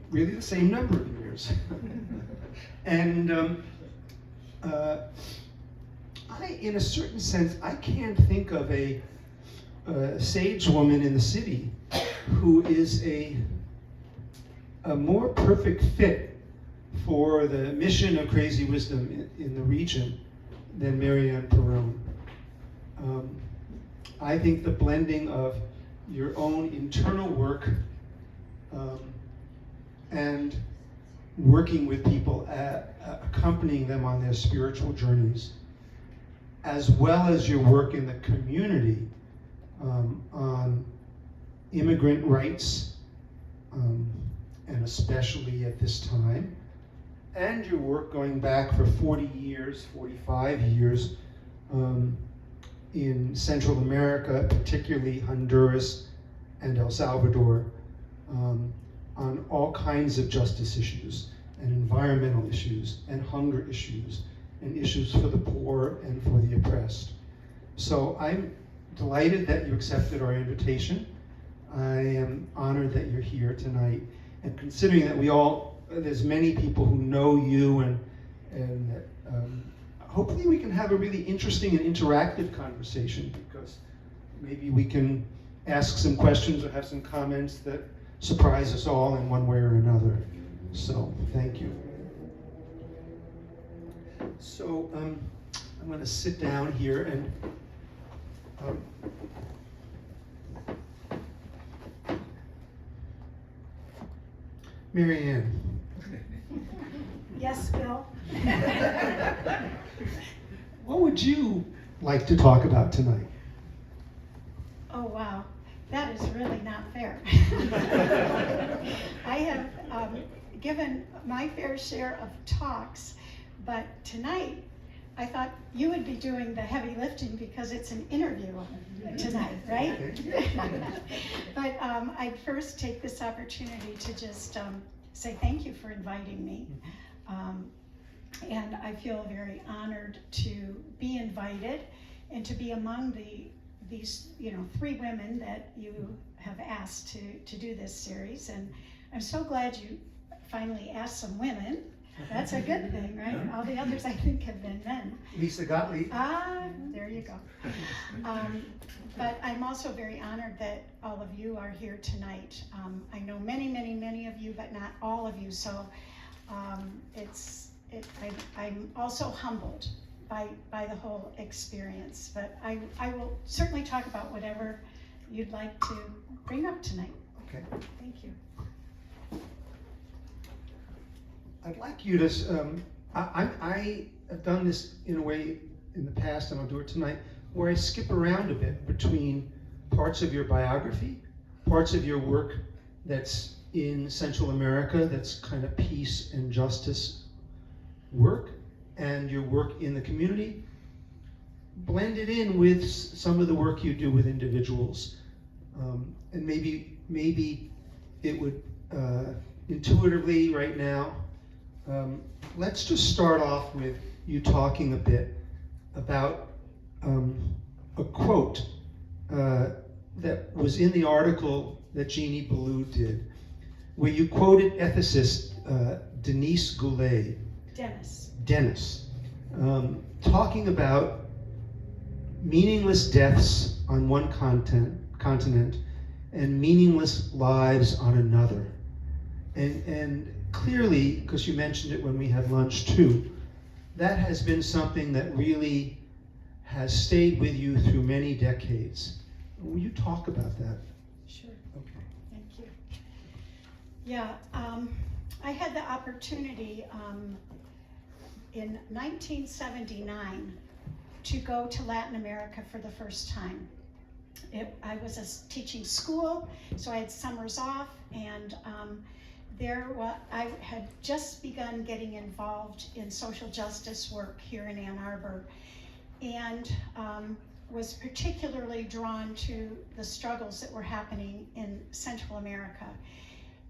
really the same number of years. And in a certain sense, I can't think of a sage woman in the city who is a more perfect fit for the mission of Crazy Wisdom in the region than Anne Perrone. I think the blending of your own internal work and working with people, accompanying them on their spiritual journeys, as well as your work in the community on immigrant rights, and especially at this time, and your work going back for 40 years, 45 years, in Central America, particularly Honduras and El Salvador, on all kinds of justice issues, and environmental issues, and hunger issues, and issues for the poor and for the oppressed. So I'm delighted that you accepted our invitation. I am honored that you're here tonight. And considering that there's many people who know you, and hopefully we can have a really interesting and interactive conversation, because maybe we can ask some questions or have some comments that surprise us all in one way or another. So, thank you. So, I'm going to sit down here and Mary Ann. Yes, Bill. What would you like to talk about tonight? Oh, wow. That is really not fair. I have given my fair share of talks, but tonight I thought you would be doing the heavy lifting because it's an interview tonight, right? But I'd first take this opportunity to just say thank you for inviting me. And I feel very honored to be invited and to be among these 3 women that you have asked to do this series. And I'm so glad you finally asked some women. That's a good thing, right? All the others I think have been men. Lisa Gottlieb. There you go. But I'm also very honored that all of you are here tonight. I know many of you, but not all of you. So I'm also humbled by the whole experience. But I will certainly talk about whatever you'd like to bring up tonight. Okay. Thank you. I'd like you to, I have done this in a way in the past, and I'll do it tonight, where I skip around a bit between parts of your biography, parts of your work that's in Central America, that's kind of peace and justice work, and your work in the community, blended in with some of the work you do with individuals. And maybe it would intuitively right now, let's just start off with you talking a bit about a quote that was in the article that Jeannie Ballou did, where you quoted ethicist Denise Goulet. Dennis. Talking about meaningless deaths on one continent and meaningless lives on another. And clearly, because you mentioned it when we had lunch too, that has been something that really has stayed with you through many decades. Will you talk about that? Sure. Okay. Thank you. Yeah, I had the opportunity in 1979 to go to Latin America for the first time. I was teaching school, so I had summers off, and I had just begun getting involved in social justice work here in Ann Arbor, and was particularly drawn to the struggles that were happening in Central America.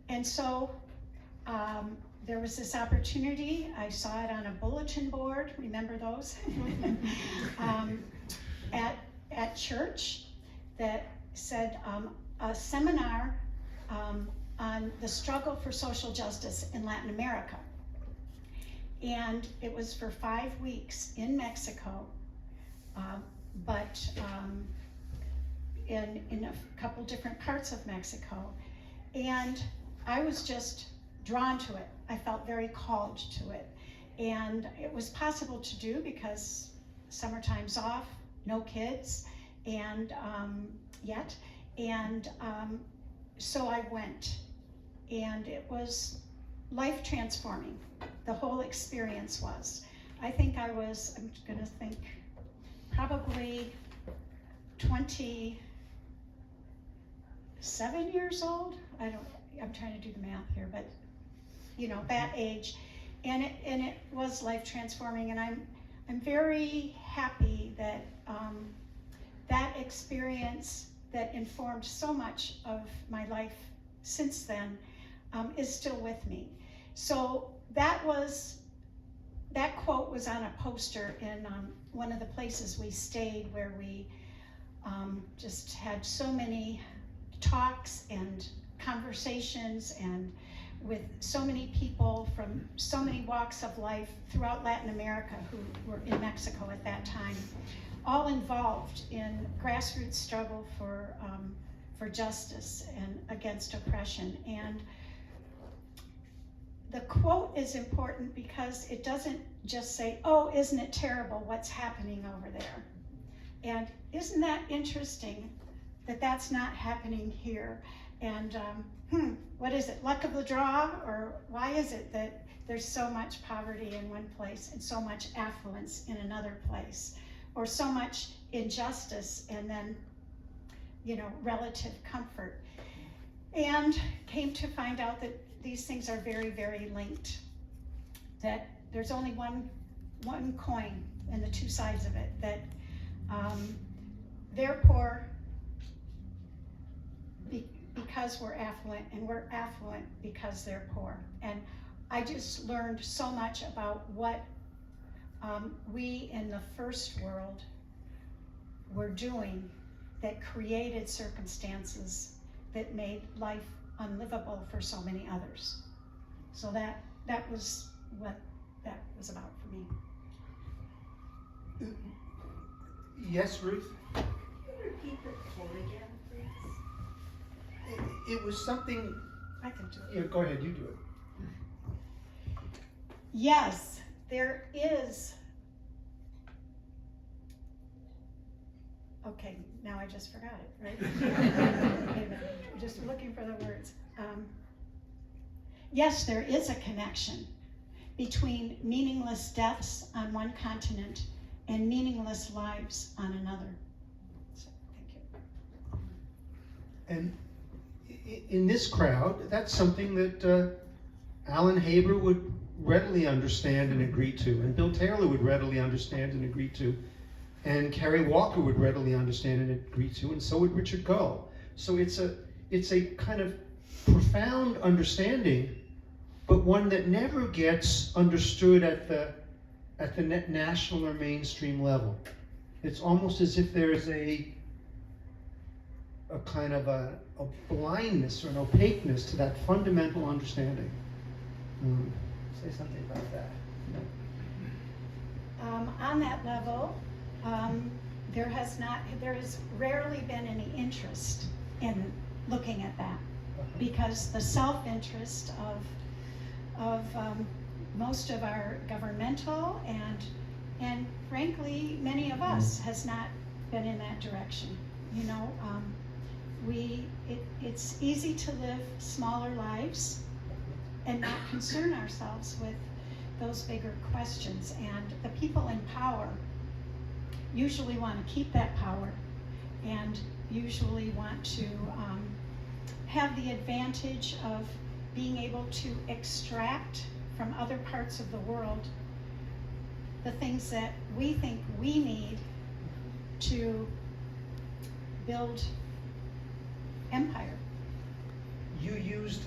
And so there was this opportunity. I saw it on a bulletin board, remember those? At church, that said a seminar on the struggle for social justice in Latin America. And it was for 5 weeks in Mexico, but in a couple different parts of Mexico. And I was just drawn to it. I felt very called to it. And it was possible to do because summertime's off, no kids, and yet. And so I went, and it was life transforming. The whole experience was. I think I was, I'm gonna think, probably 27 years old. I'm trying to do the math here, but you know, that age. And it was life transforming, and I'm very happy that that experience that informed so much of my life since then is still with me. So that quote was on a poster in one of the places we stayed, where we just had so many talks and conversations, and with so many people from so many walks of life throughout Latin America who were in Mexico at that time, all involved in grassroots struggle for justice and against oppression. And the quote is important because it doesn't just say, oh, isn't it terrible what's happening over there? And isn't that interesting that that's not happening here? And what is it, luck of the draw? Or why is it that there's so much poverty in one place and so much affluence in another place? Or so much injustice and then, you know, relative comfort? And came to find out that these things are very, very linked. That there's only one coin and the two sides of it. That they're poor because we're affluent, and we're affluent because they're poor. And I just learned so much about what we in the first world were doing that created circumstances that made life unlivable for so many others. So that was what that was about for me. Yes, Ruth? Can you repeat the quote again, please? It was something. I can do it. Yeah, go ahead, you do it. Yes, there is. Okay, now I just forgot it, right? Wait a minute, I'm just looking for the words. Yes, there is a connection between meaningless deaths on one continent and meaningless lives on another. So, thank you. And in this crowd, that's something that Alan Haber would readily understand and agree to, and Bill Taylor would readily understand and agree to, and Kerry Walker would readily understand and agree to, and so would Richard Gull. So it's a kind of profound understanding, but one that never gets understood at the national or mainstream level. It's almost as if there's a kind of a blindness or an opaqueness to that fundamental understanding. Say something about that. On that level, there has rarely been any interest in looking at that, because the self-interest of most of our governmental and frankly many of us has not been in that direction. You know, it's easy to live smaller lives and not concern ourselves with those bigger questions. And the people in power usually want to keep that power, and usually want to have the advantage of being able to extract from other parts of the world the things that we think we need to build empire. You used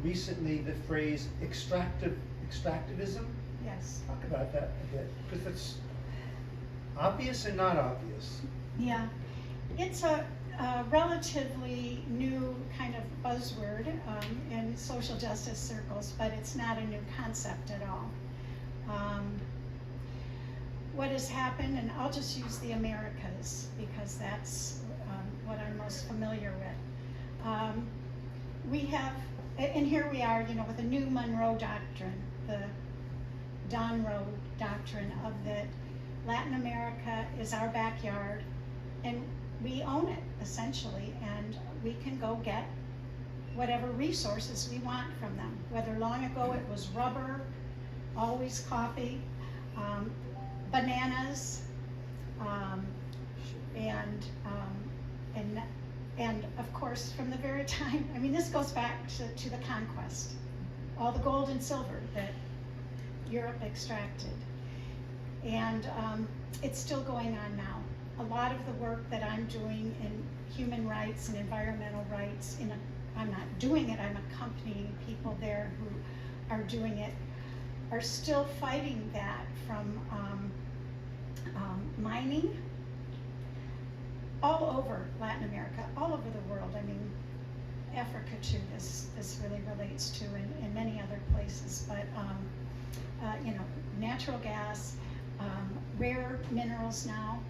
recently the phrase extractivism. Yes. Talk about that a bit, because it's obvious and not obvious. Yeah, it's a a relatively new kind of buzzword in social justice circles, but it's not a new concept at all. What has happened, and I'll just use the Americas because that's what I'm most familiar with. We have, and here we are, you know, with the new Monroe Doctrine, the Monroe Doctrine of that Latin America is our backyard, and we own it essentially, and we can go get whatever resources we want from them. Whether long ago it was rubber, always coffee, bananas, and of course from the very time, I mean, this goes back to the conquest, all the gold and silver that Europe extracted, and it's still going on now. A lot of the work that I'm doing in human rights and environmental rights, I'm not doing it, I'm accompanying people there who are doing it, are still fighting that from mining all over Latin America, all over the world. I mean, Africa too, this really relates to, and many other places, but you know, natural gas, rare minerals now,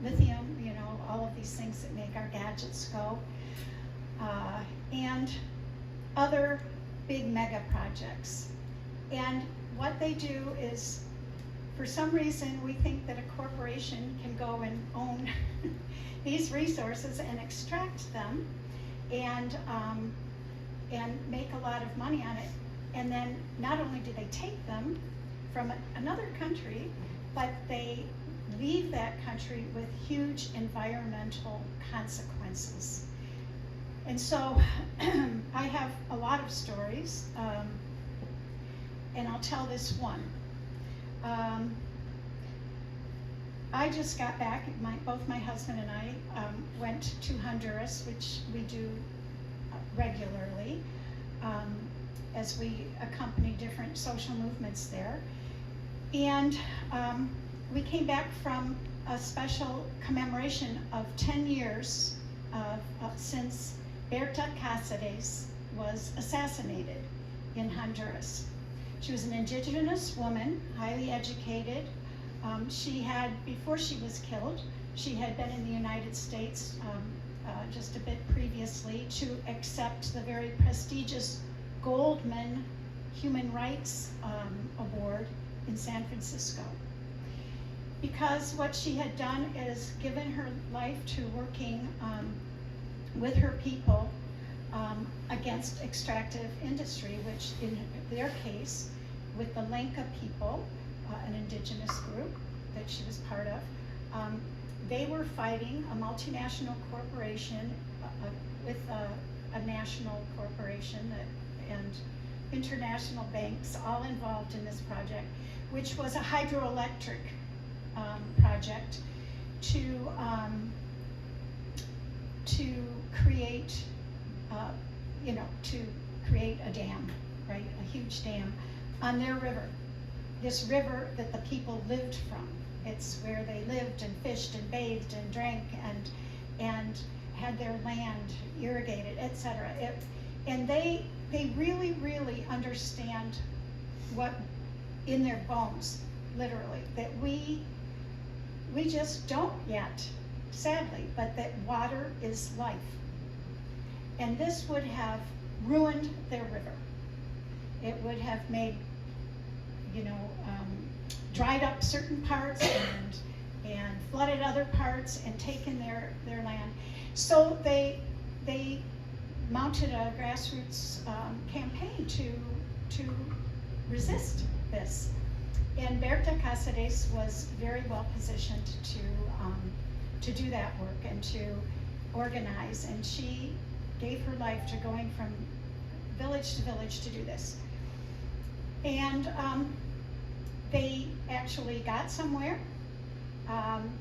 lithium, you know, all of these things that make our gadgets go, and other big mega projects. And what they do is, for some reason, we think that a corporation can go and own these resources and extract them and make a lot of money on it. And then not only do they take them from another country, but they leave that country with huge environmental consequences. And so I have a lot of stories, and I'll tell this one. I just got back, both my husband and I went to Honduras, which we do regularly, as we accompany different social movements there. And we came back from a special commemoration of 10 years since Berta Cáceres was assassinated in Honduras. She was an indigenous woman, highly educated. She had, before she was killed, she had been in the United States just a bit previously to accept the very prestigious Goldman Human Rights Award in San Francisco. Because what she had done is given her life to working with her people against extractive industry, which in their case, with the Lenca people, an indigenous group that she was part of, they were fighting a multinational corporation with a national corporation and international banks all involved in this project, which was a hydroelectric project to create, to create a dam, right? A huge dam on their river. This river that the people lived from. It's where they lived and fished and bathed and drank and had their land irrigated, etc. And they really, really understand what in their bones, literally, that we just don't yet, sadly, but that water is life. And this would have ruined their river. It would have made, dried up certain parts and flooded other parts and taken their land. So they mounted a grassroots campaign to resist this. And Berta Cáceres was very well positioned to do that work and to organize, and she gave her life to going from village to village to do this. And they actually got somewhere.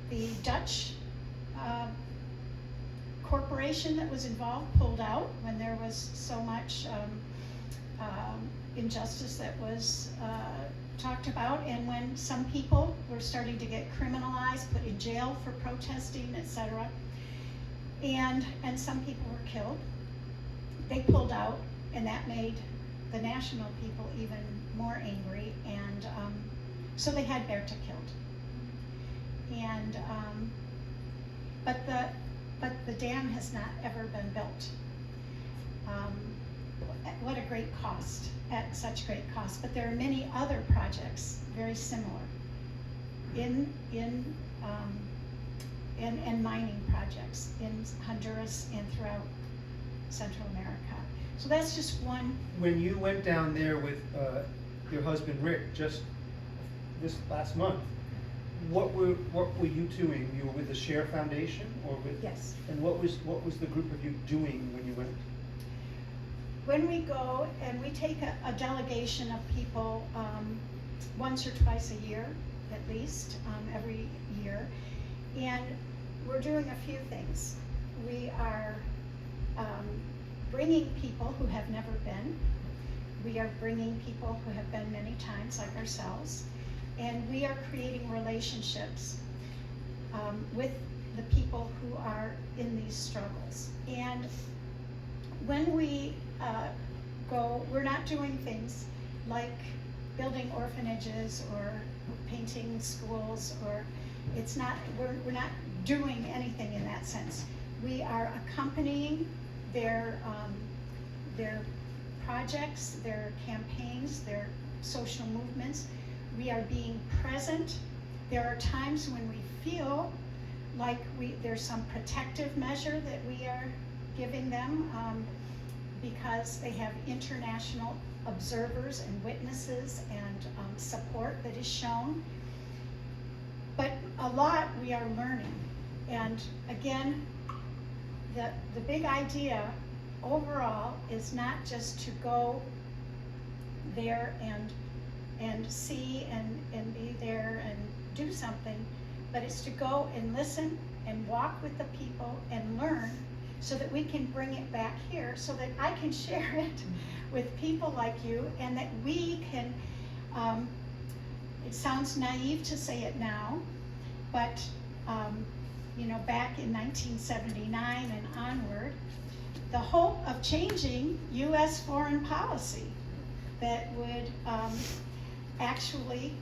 The Dutch corporation that was involved pulled out when there was so much injustice that was talked about, and when some people were starting to get criminalized, put in jail for protesting, etc., and some people were killed, they pulled out, and that made the national people even more angry, and so they had Berta killed. And but the dam has not ever been built. What a great cost, at such great cost. But there are many other projects very similar in mining projects in Honduras and throughout Central America. So that's just one. When you went down there with your husband Rick just this last month, what were you doing? You were with the Share Foundation, or with? Yes. And what was the group of you doing when you went? When we go and we take a delegation of people once or twice a year, at least, every year, and we're doing a few things. We are bringing people who have never been. We are bringing people who have been many times, like ourselves, and we are creating relationships with the people who are in these struggles. And when we go, we're not doing things like building orphanages or painting schools, or it's not, we're not doing anything in that sense. We are accompanying their projects, their campaigns, their social movements. We are being present. There are times when we feel like there's some protective measure that we are giving them because they have international observers and witnesses and support that is shown. But a lot we are learning. And again, the big idea overall is not just to go there and see and be there and do something, but it's to go and listen and walk with the people and learn, so that we can bring it back here, so that I can share it with people like you, and that we can, it sounds naive to say it now, but back in 1979 and onward, the hope of changing U.S. foreign policy that would actually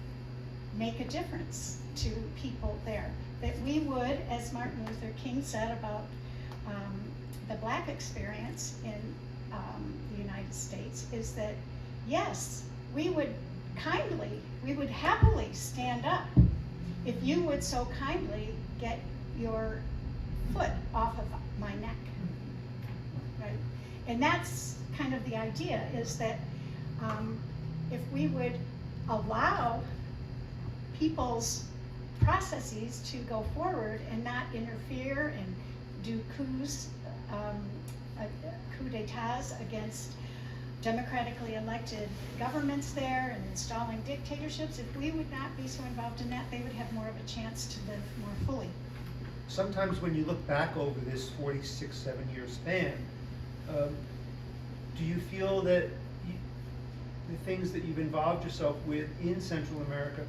make a difference to people there. That we would, as Martin Luther King said about the Black experience in the United States, is that yes, we would happily stand up if you would so kindly get your foot off of my neck, right? And that's kind of the idea, is that if we would allow people's processes to go forward and not interfere and do coups, coup d'etats against democratically elected governments there and installing dictatorships, if we would not be so involved in that, they would have more of a chance to live more fully. Sometimes when you look back over this 46, 7-year span, do you feel that the things that you've involved yourself with in Central America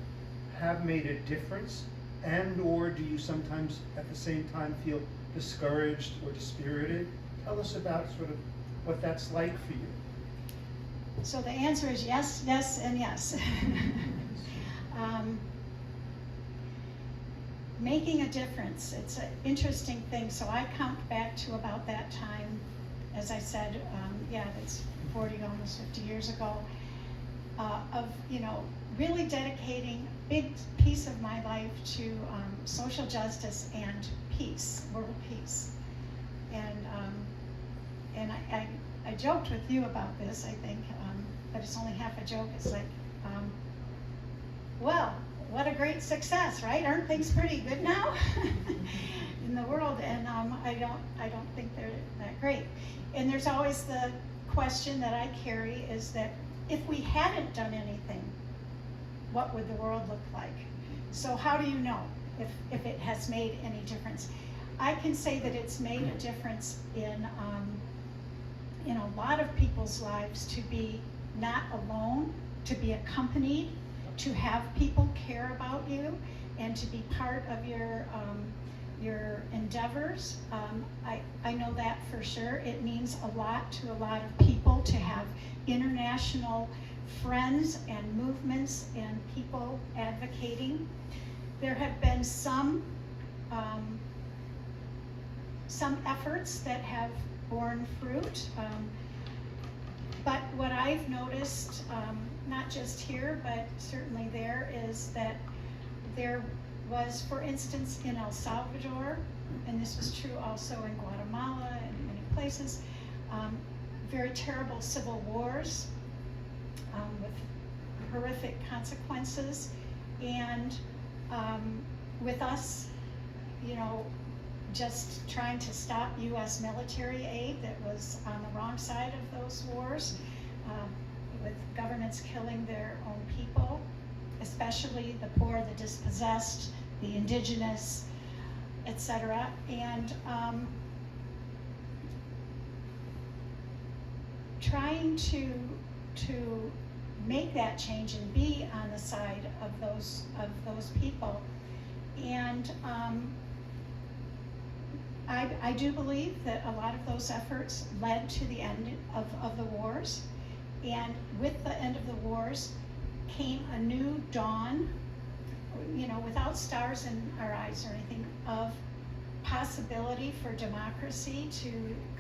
have made a difference? And or do you sometimes at the same time feel discouraged or dispirited? Tell us about sort of what that's like for you. So the answer is yes, yes, and yes. Making a difference, it's an interesting thing. So I count back to about that time, as I said, that's 40, almost 50 years ago, of really dedicating a big piece of my life to social justice and peace, world peace. And I joked with you about this, I think, but it's only half a joke. It's like, well, what a great success, right? Aren't things pretty good now in the world? And I don't think they're that great. And there's always the question that I carry, is that if we hadn't done anything, what would the world look like? So how do you know if it has made any difference? I can say that it's made a difference in a lot of people's lives, to be not alone, to be accompanied, to have people care about you and to be part of your endeavors. I know that for sure. It means a lot to a lot of people to have international friends and movements and people advocating. There have been some efforts that have borne fruit, but what I've noticed, not just here, but certainly there, is that there was, for instance, in El Salvador, and this was true also in Guatemala and many places, very terrible civil wars with horrific consequences, and with us, you know, just trying to stop U.S. military aid that was on the wrong side of those wars, with governments killing their own people, especially the poor, the dispossessed, the indigenous, etc. And trying to make that change and be on the side of those people. And I do believe that a lot of those efforts led to the end of the wars. And with the end of the wars came a new dawn, you know, without stars in our eyes or anything, of possibility for democracy to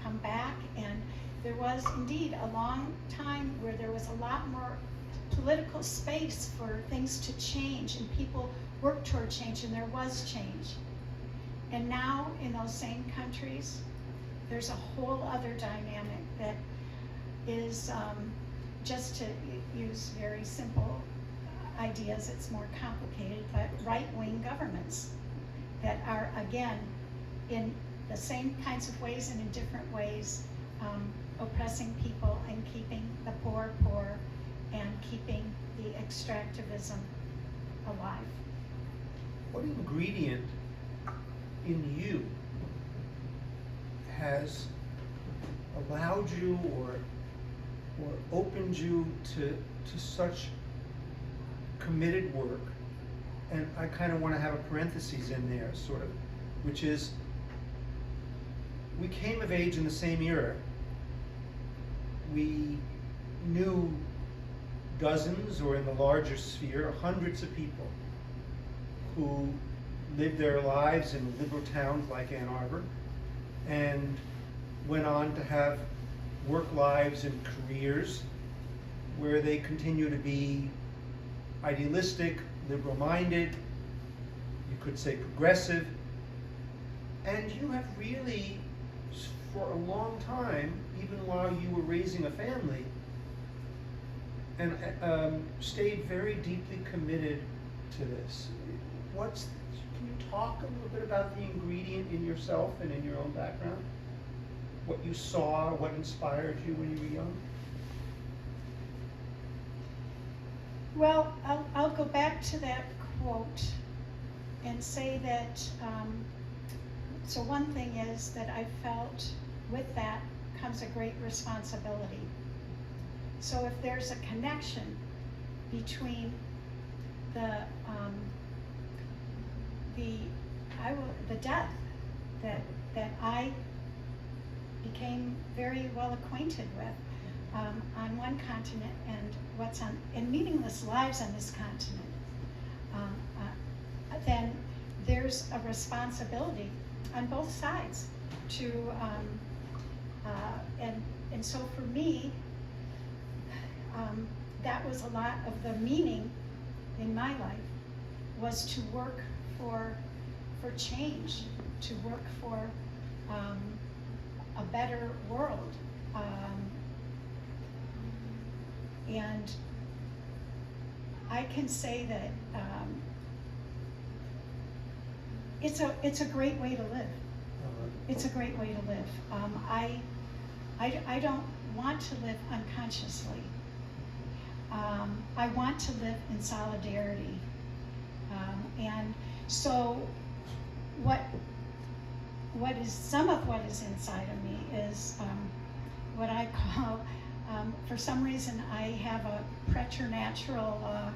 come back. And there was indeed a long time where there was a lot more political space for things to change, and people worked toward change, and there was change. And now in those same countries, there's a whole other dynamic that is, just to use very simple ideas, it's more complicated, but right-wing governments that are, again, in the same kinds of ways and in different ways, oppressing people and keeping the poor poor and keeping the extractivism alive. What ingredient in you has allowed you or opened you to such committed work? And I kind of want to have a parenthesis in there, sort of, which is, we came of age in the same era. We knew dozens, or in the larger sphere, hundreds of people who lived their lives in liberal towns like Ann Arbor and went on to have work lives and careers where they continue to be idealistic, liberal-minded, you could say progressive, and you have really, for a long time, even while you were raising a family, and stayed very deeply committed to this. Can you talk a little bit about the ingredient in yourself and in your own background? What you saw, what inspired you when you were young? Well, I'll go back to that quote and say that, so one thing is that I felt with that comes a great responsibility. So if there's a connection between the death that I became very well acquainted with on one continent, and meaningless lives on this continent, then there's a responsibility on both sides to, and so for me, that was a lot of the meaning in my life, was to work for change, to work for a better world. And I can say that it's a great way to live. It's a great way to live. I don't want to live unconsciously. I want to live in solidarity. And so some of what is inside of me is what I call, for some reason I have a preternatural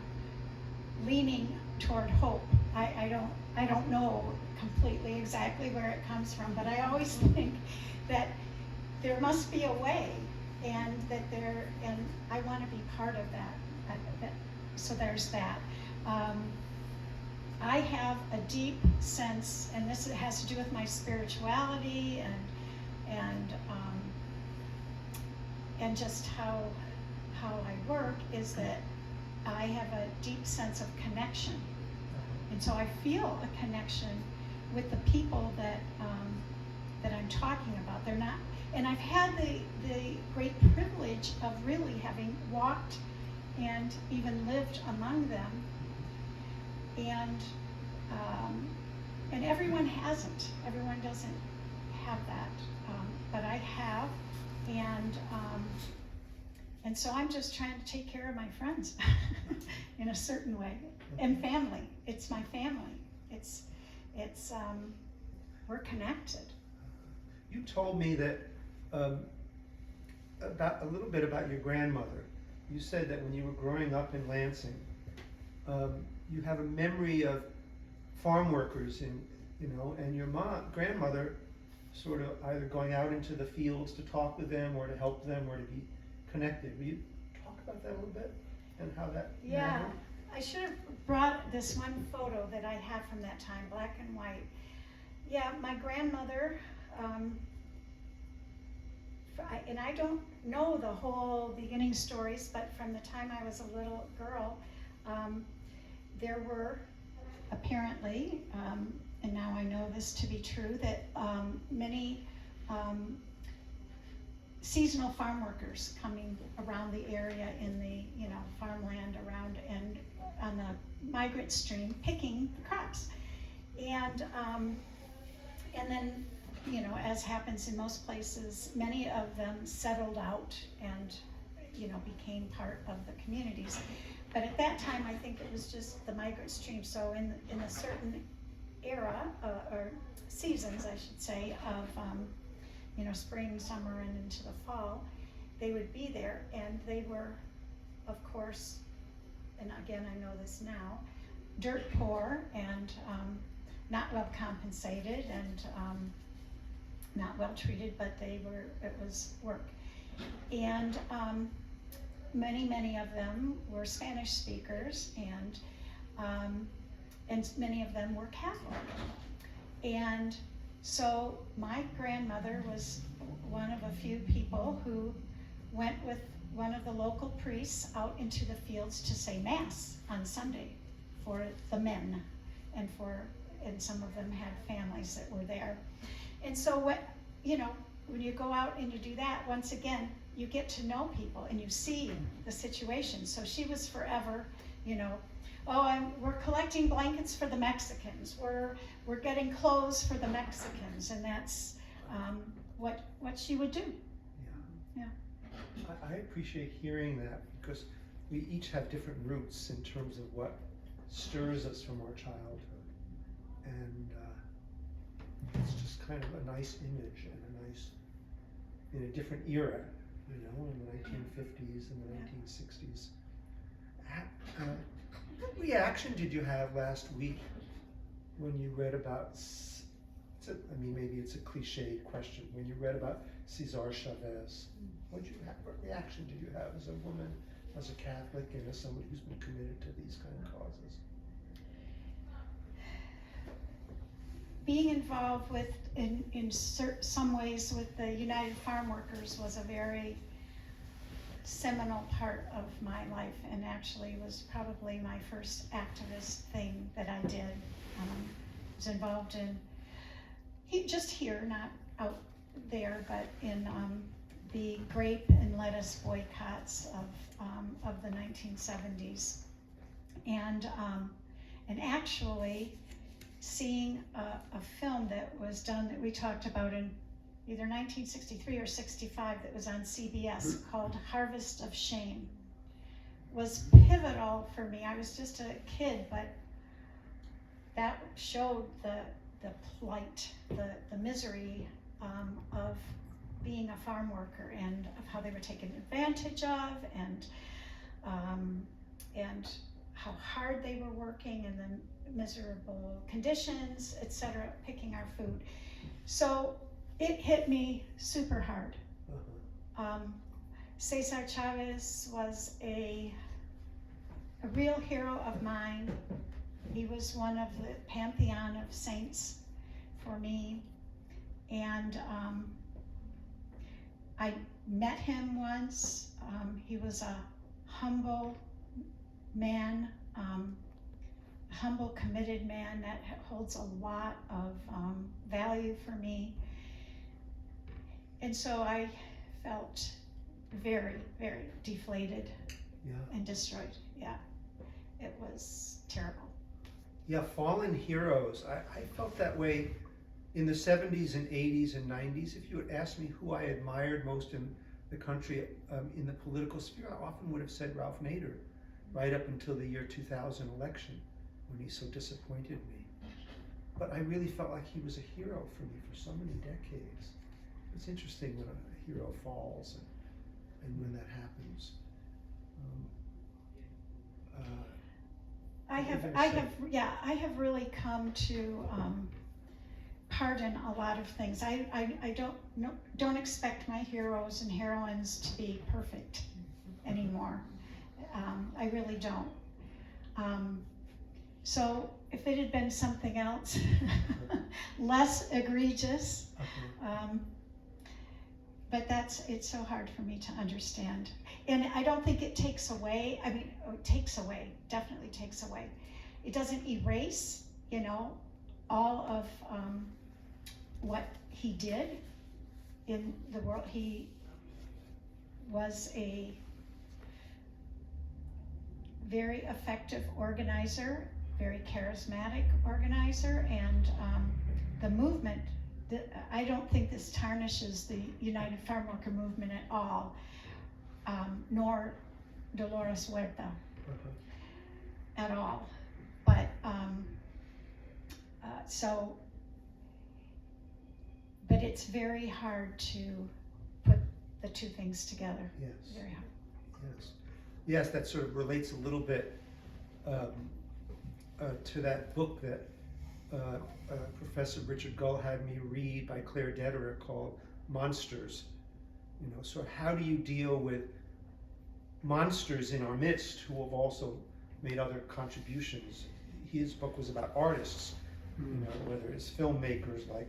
leaning toward hope. I don't know completely exactly where it comes from, but I always think that there must be a way, and I want to be part of that. So there's that. I have a deep sense, and this has to do with my spirituality and just how I work, is that I have a deep sense of connection. And so I feel a connection with the people that I'm talking about. They're not, and I've had the great privilege of really having walked and even lived among them. And everyone hasn't. Everyone doesn't have that, but I have, and so I'm just trying to take care of my friends in a certain way, and family. It's my family. It's we're connected. You told me that about a little bit about your grandmother. You said that when you were growing up in Lansing, you have a memory of farm workers and your grandmother sort of either going out into the fields to talk with them or to help them or to be connected. Will you talk about that a little bit and how that Yeah, I should have brought this one photo that I have from that time, black and white. Yeah, my grandmother, and I don't know the whole beginning stories, but from the time I was a little girl, there were apparently, and now I know this to be true, that many seasonal farm workers coming around the area in the farmland around and on the migrant stream picking the crops, and then as happens in most places, many of them settled out and became part of the communities. But at that time, I think it was just the migrant stream. So in a certain era or seasons, I should say, of spring, summer, and into the fall, they would be there, and they were, of course, and again I know this now, dirt poor and not well compensated and not well treated, but it was work, and many of them were Spanish speakers, and many of them were Catholic. And so my grandmother was one of a few people who went with one of the local priests out into the fields to say Mass on Sunday for the men, and some of them had families that were there. And so when you go out and you do that, once again, you get to know people and you see the situation. So she was forever, we're collecting blankets for the Mexicans. We're getting clothes for the Mexicans, and that's what she would do. Yeah. I appreciate hearing that, because we each have different roots in terms of what stirs us from our childhood, and it's just kind of a nice image and in a different era, in the 1950s and the 1960s. What reaction did you have last week when you read about, maybe it's a cliched question, when you read about Cesar Chavez? What reaction did you have as a woman, as a Catholic, and as somebody who's been committed to these kind of causes? Being involved in some ways with the United Farm Workers was a very seminal part of my life, and actually was probably my first activist thing that I did. Was involved in just here, not out there, but in the grape and lettuce boycotts of the 1970s, and actually seeing a film that was done that we talked about in either 1963 or 65 that was on CBS called Harvest of Shame was pivotal for me. I was just a kid, but that showed the plight, the misery of being a farm worker, and of how they were taken advantage of, and how hard they were working and the miserable conditions, etc., picking our food. So it hit me super hard. Cesar Chavez was a real hero of mine. He was one of the pantheon of saints for me. And I met him once. He was a humble man, humble, committed man that holds a lot of value for me. And so I felt very, very deflated and destroyed. Yeah, it was terrible. Yeah, fallen heroes. I felt that way in the 70s and 80s and 90s. If you had asked me who I admired most in the country, in the political sphere, I often would have said Ralph Nader, right up until the year 2000 election, when he so disappointed me. But I really felt like he was a hero for me for so many decades. It's interesting when a hero falls and when that happens. I have really come to pardon a lot of things. I don't expect my heroes and heroines to be perfect anymore. I really don't. So if it had been something else, less egregious, but it's so hard for me to understand. And I don't think it takes away, definitely takes away. It doesn't erase, all of what he did in the world. He was a very effective organizer, very charismatic organizer, and the movement, I don't think this tarnishes the United Farm Worker movement at all, nor Dolores Huerta at all. But but it's very hard to put the two things together. Yes. Very hard. Yes, that sort of relates a little bit to that book that Professor Richard Gull had me read by Claire Dederer called Monsters. So how do you deal with monsters in our midst who have also made other contributions? His book was about artists, whether it's filmmakers like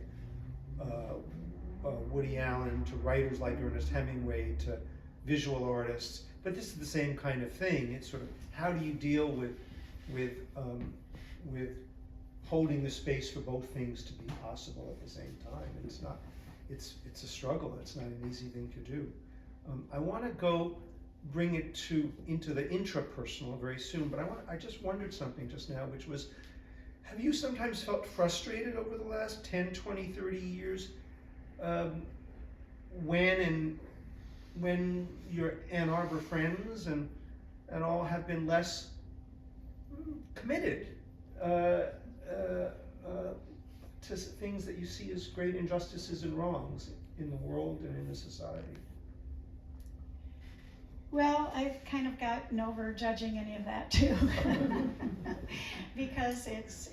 Woody Allen, to writers like Ernest Hemingway, to visual artists. But this is the same kind of thing. It's sort of, how do you deal with holding the space for both things to be possible at the same time? And it's a struggle. It's not an easy thing to do. I want to bring it into the intrapersonal very soon, but I just wondered something just now, which was, have you sometimes felt frustrated over the last 10, 20, 30 years when your Ann Arbor friends and all have been less committed to things that you see as great injustices and wrongs in the world and in the society? Well, I've kind of gotten over judging any of that too, because it's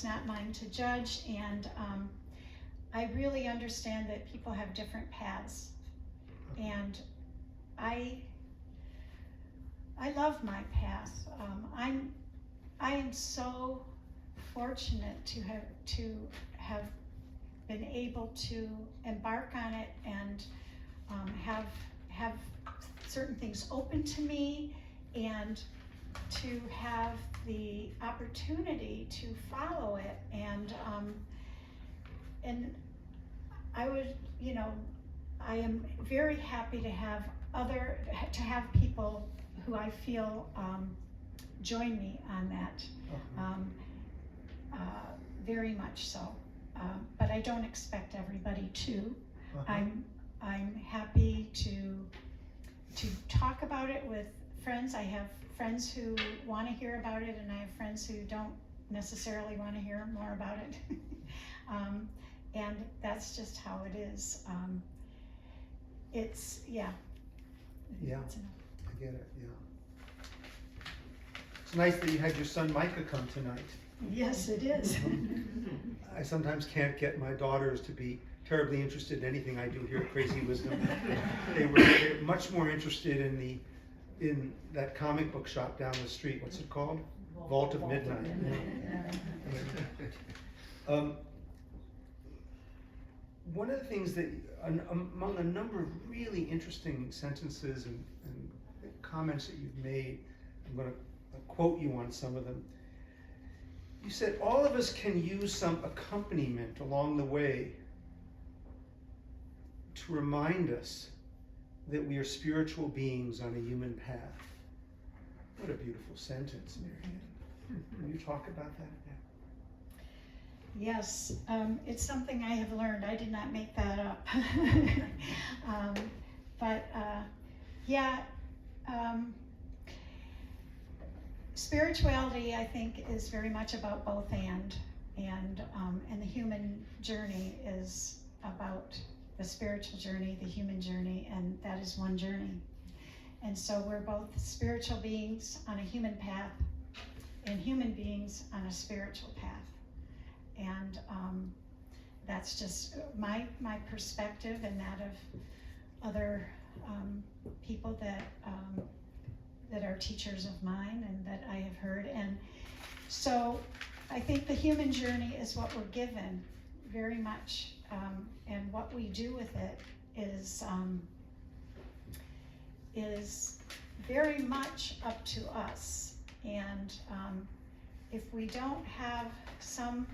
not mine to judge, and I really understand that people have different paths, and I love my path. I am so fortunate to have been able to embark on it and have certain things open to me, and to have the opportunity to follow it, and I would, I am very happy to have people who I feel join me on that, very much so. But I don't expect everybody to. I'm happy to talk about it with friends. I have friends who want to hear about it, and I have friends who don't necessarily want to hear more about it. And that's just how it is. Yeah, I get it, yeah. It's nice that you had your son Micah come tonight. Yes, it is. I sometimes can't get my daughters to be terribly interested in anything I do here at Crazy Wisdom. They're much more interested in that comic book shop down the street. What's it called? Vault of Midnight. One of the things that, among a number of really interesting sentences and comments that you've made, I'm going to quote you on some of them. You said, all of us can use some accompaniment along the way to remind us that we are spiritual beings on a human path. What a beautiful sentence, Marianne. Can you talk about that? Yes, it's something I have learned. I did not make that up. Spirituality, I think, is very much about both and the human journey is about the spiritual journey, the human journey, and that is one journey. And so we're both spiritual beings on a human path and human beings on a spiritual path. And that's just my perspective and that of other people that are teachers of mine and that I have heard. And so I think the human journey is what we're given very much, and what we do with it is very much up to us. And if we don't have some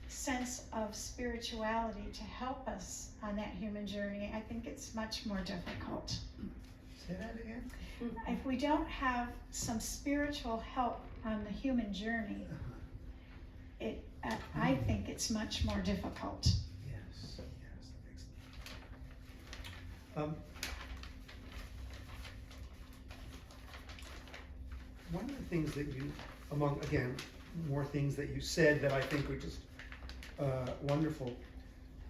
sense of spirituality to help us on that human journey, I think it's much more difficult. Say that again? If we don't have some spiritual help on the human journey, I think it's much more difficult. Yes, that makes sense. One of the things that you, among, again, more things that you said that I think were just wonderful,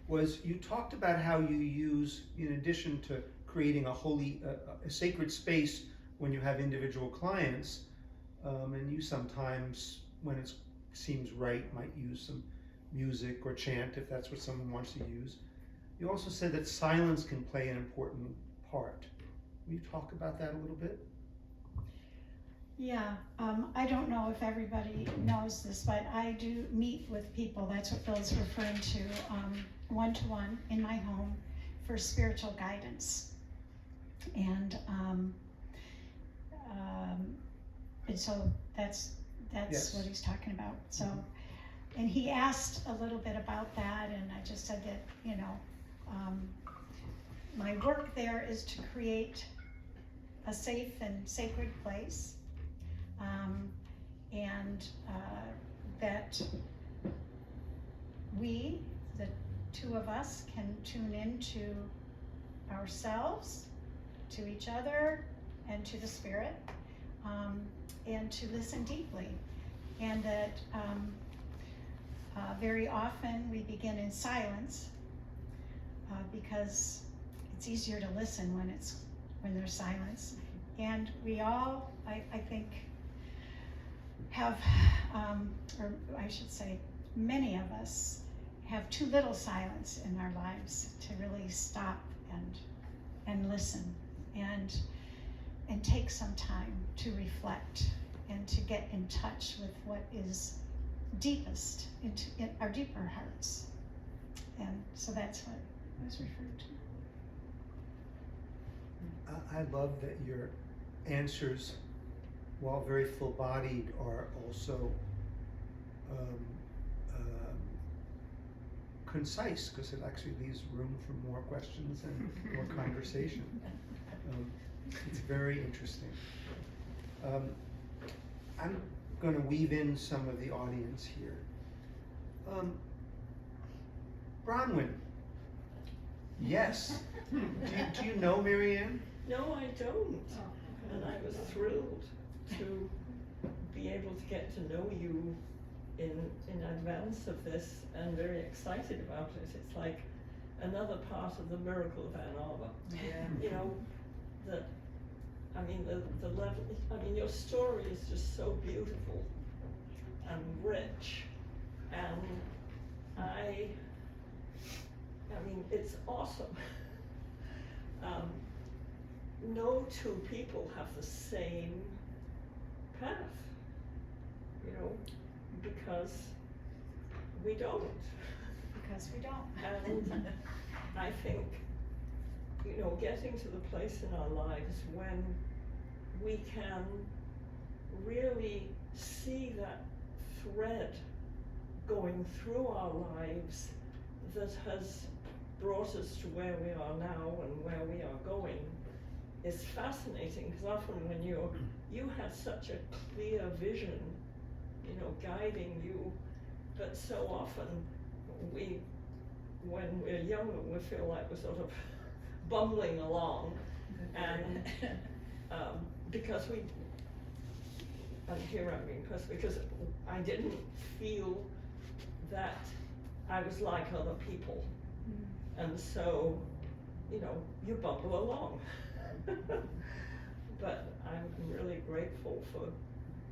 was you talked about how you use, in addition to creating a holy, a sacred space when you have individual clients, and you sometimes, when it seems right, might use some music or chant if that's what someone wants to use. You also said that silence can play an important part. Will you talk about that a little bit? Yeah, I don't know if everybody knows this, but I do meet with people, that's what Bill's referring to, one-to-one in my home for spiritual guidance. And so that's Yes. what he's talking about. So, and he asked a little bit about that, and I just said that, my work there is to create a safe and sacred place. And that we, the two of us, can tune into ourselves, to each other, and to the spirit, and to listen deeply. And that very often we begin in silence because it's easier to listen when there's silence. And we all, I think, have, or I should say, many of us have too little silence in our lives to really stop and listen and take some time to reflect and to get in touch with what is deepest in our deeper hearts. And so that's what I was referring to. I love that your answers, while very full-bodied, are also concise, because it actually leaves room for more questions and more conversation. It's very interesting. I'm going to weave in some of the audience here. Bronwyn. Yes. Do you know Marianne? No, I don't. And I was thrilled to be able to get to know you in advance of this, and very excited about it. It's like another part of the miracle of Ann Arbor. Yeah. You know, that I mean, the level, I mean, your story is just so beautiful and rich, and I mean, it's awesome. No two people have the same path, you know, because we don't. Because we don't. And I think, you know, getting to the place in our lives when we can really see that thread going through our lives that has brought us to where we are now and where we are going is fascinating, because often when you have such a clear vision, you know, guiding you, but so often when we're younger, we feel like we're sort of bumbling along, and because and here I'm being personal, because I didn't feel that I was like other people, and so, you know, you bumble along. But I'm really grateful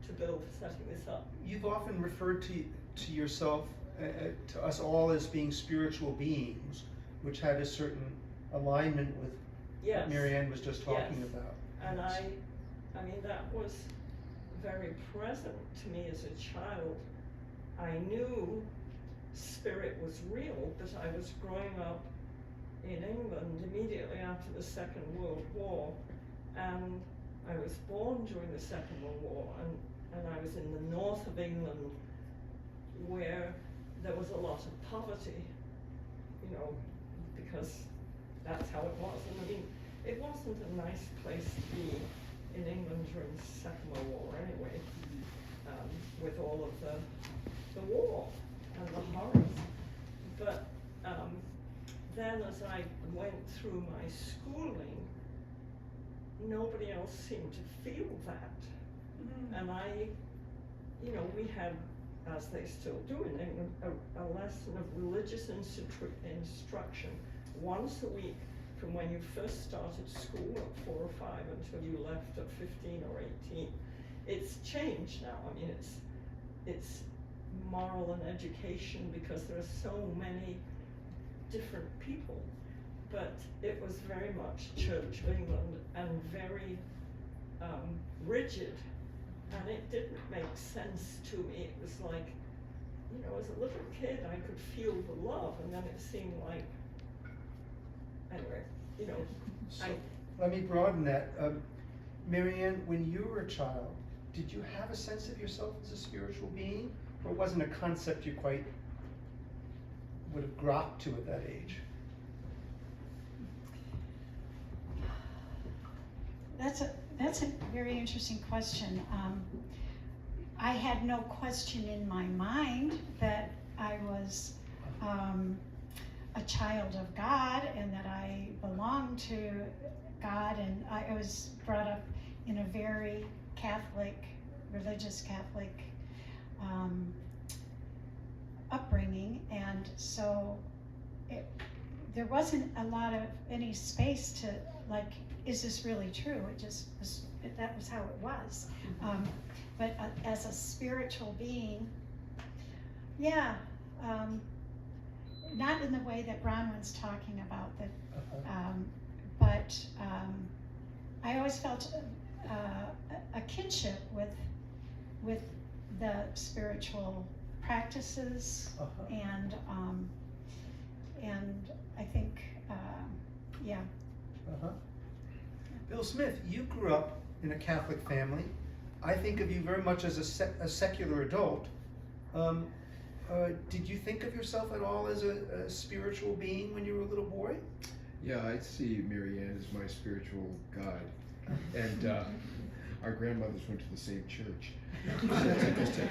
to Bill for setting this up. You've often referred to yourself, to us all, as being spiritual beings, which had a certain alignment with Yes. what Marianne was just talking Yes. about. And I mean, that was very present to me as a child. I knew spirit was real, but I was growing up in England immediately after the Second World War, and I was born during the Second World War, and I was in the north of England where there was a lot of poverty, you know, because that's how it was. And I mean, it wasn't a nice place to be in England during the Second World War anyway, with all of the war and the horrors. But then as I went through my schooling, nobody else seemed to feel that. And you know, we had, as they still do in England, a lesson of religious instruction once a week from when you first started school at 4 or 5 until you left at 15 or 18. It's changed now. I mean, it's moral and education because there are so many different people, but it was very much Church of England and very rigid, and it didn't make sense to me. It was like, you know, as a little kid I could feel the love, and then it seemed like, anyway, you know. So, let me broaden that. Marianne, when you were a child, did you have a sense of yourself as a spiritual being, or it wasn't a concept you quite would have grokked to at that age? That's a very interesting question. I had no question in my mind that I was a child of God and that I belonged to God, and I was brought up in a very Catholic, religious Catholic upbringing, and so there wasn't a lot of any space to, like, is this really true? It just was, that was how it was. But as a spiritual being, yeah, not in the way that Bronwyn's talking about, that, but I always felt a kinship with the spiritual practices, and I think, yeah. Bill Smith, you grew up in a Catholic family. I think of you very much as a secular adult. Did you think of yourself at all as a spiritual being when you were a little boy? Yeah, I see Marianne as my spiritual guide. And our grandmothers went to the same church. So that's interesting.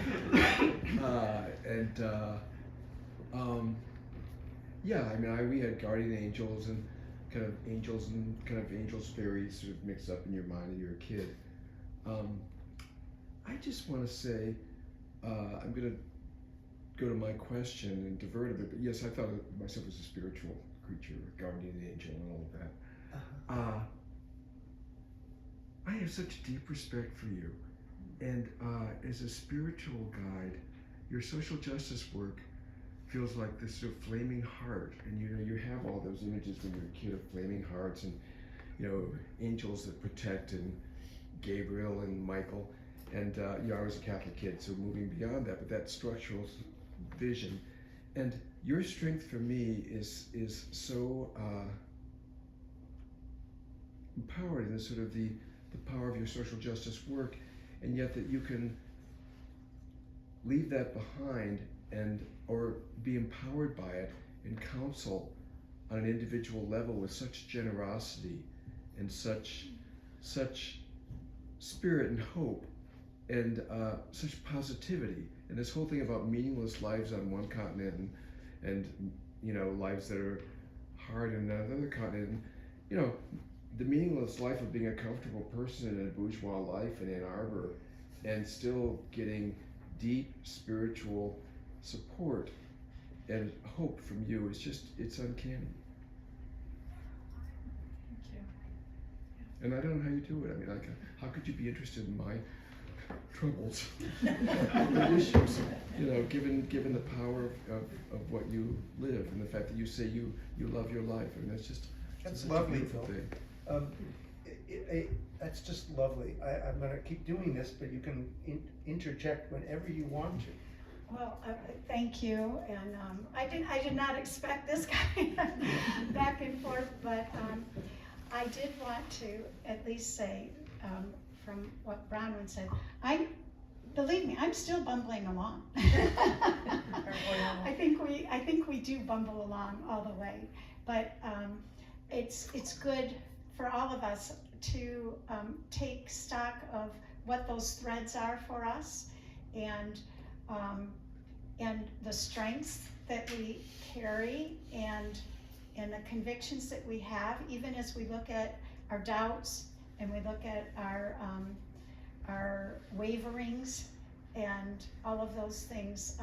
Yeah, I mean, we had guardian angels and kind of angel fairies sort of mixed up in your mind when you were a kid. I just want to say, I'm going to go to my question and divert a bit, but yes, I thought of myself as a spiritual creature, a guardian angel and all of that. I have such deep respect for you. And as a spiritual guide, your social justice work feels like this sort of flaming heart. And you know, you have all those images when you're a kid of flaming hearts and, you know, angels that protect and Gabriel and Michael. And you know, I was a Catholic kid, so moving beyond that, but that structural vision. And your strength for me is so empowered in the sort of the power of your social justice work, and yet that you can leave that behind and or be empowered by it and counsel on an individual level with such generosity and such spirit and hope and such positivity. And this whole thing about meaningless lives on one continent and you know, lives that are hard on another continent. And, you know, the meaningless life of being a comfortable person in a bourgeois life in Ann Arbor and still getting deep spiritual support and hope from you is just, it's uncanny. Thank you. And I don't know how you do it. I mean, like, how could you be interested in my troubles, the issues, you know, given the power of what you live and the fact that you say you love your life. I mean, that's just That's such lovely, a beautiful Phil. thing. That's just lovely. I'm going to keep doing this, but you can interject whenever you want to. Well, thank you, and I did not expect this kind of back and forth, but I did want to at least say, from what Bronwyn said, believe me, I'm still bumbling along. I think we do bumble along all the way, but it's good for all of us to take stock of what those threads are for us, and the strengths that we carry, and the convictions that we have, even as we look at our doubts and we look at our waverings and all of those things.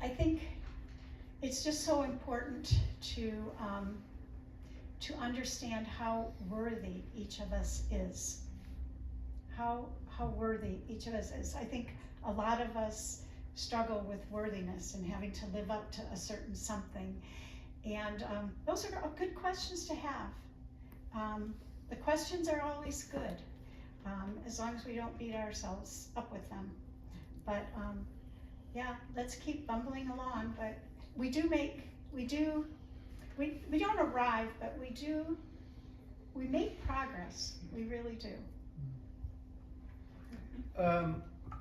I think it's just so important to understand how worthy each of us is. How worthy each of us is. I think a lot of us struggle with worthiness and having to live up to a certain something. And those are good questions to have. The questions are always good, as long as we don't beat ourselves up with them. But yeah, let's keep bumbling along. But we don't arrive, but we make progress. We really do.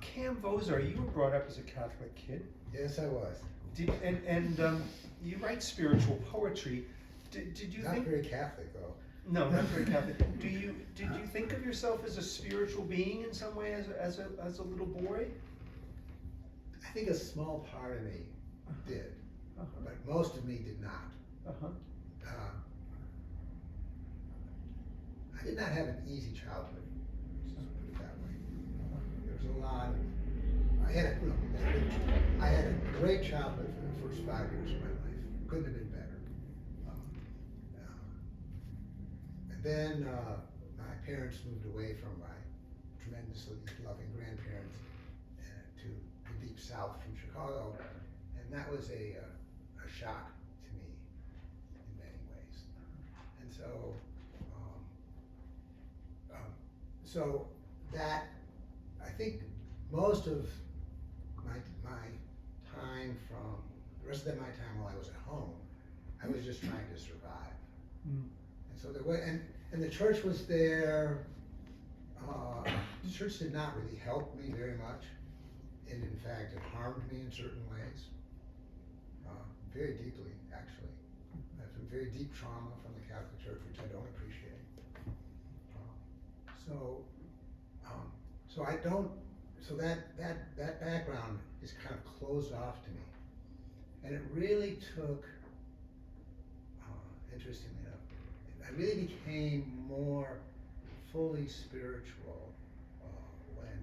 Cam Vozar, you were brought up as a Catholic kid. Yes, I was. And you write spiritual poetry. Did you Not think? very Catholic, though. No, not very Catholic. Did you think of yourself as a spiritual being in some way as a little boy? I think a small part of me did, Uh-huh. but most of me did not. Uh-huh. I did not have an easy childhood, let's just put it that way. There was a lot of, I had a great childhood for the first 5 years of my life. Couldn't have been better. And then my parents moved away from my tremendously loving grandparents to the deep south from Chicago, and that was a shock to me in many ways. And so that, I think most of my time, from the rest of my time while I was at home, I was just trying to survive. Mm. And so there was, and the church was there. The church did not really help me very much, and in fact it harmed me in certain ways, very deeply actually. I have some very deep trauma from the Catholic Church, which I don't appreciate. So that background is kind of closed off to me, and it really took, interestingly enough, I really became more fully spiritual when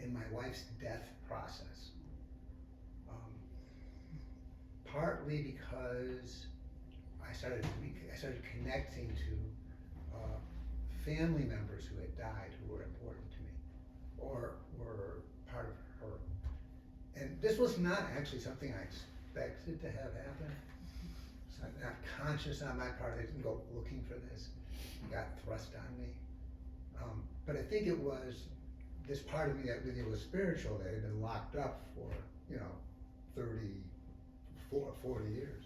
in my wife's death process. Partly because I started connecting to family members who had died who were important to me, or were part of her. And this was not actually something I expected to have happen. It's not conscious on my part. I didn't go looking for this. It got thrust on me. But I think it was this part of me that really was spiritual that had been locked up for, 40 years.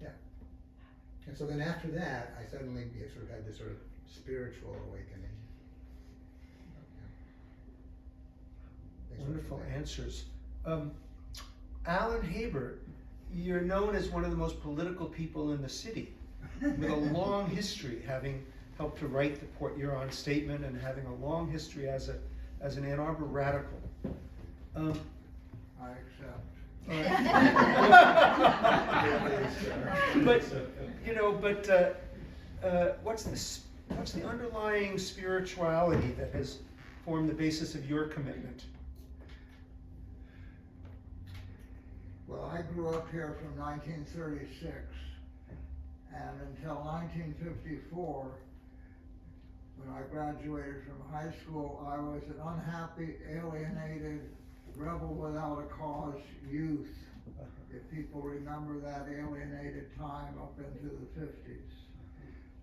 Yeah. And so then after that, I suddenly sort of had this sort of spiritual awakening. Yeah. Wonderful answers. Alan Habert, you're known as one of the most political people in the city, with a long history, having helped to write the Port Huron Statement and having a long history as an Ann Arbor radical. I accept. But what's the underlying spirituality that has formed the basis of your commitment? Well, I grew up here from 1936, and until 1954, when I graduated from high school, I was an unhappy, alienated, rebel without a cause youth, if people remember that alienated time up into the 50s.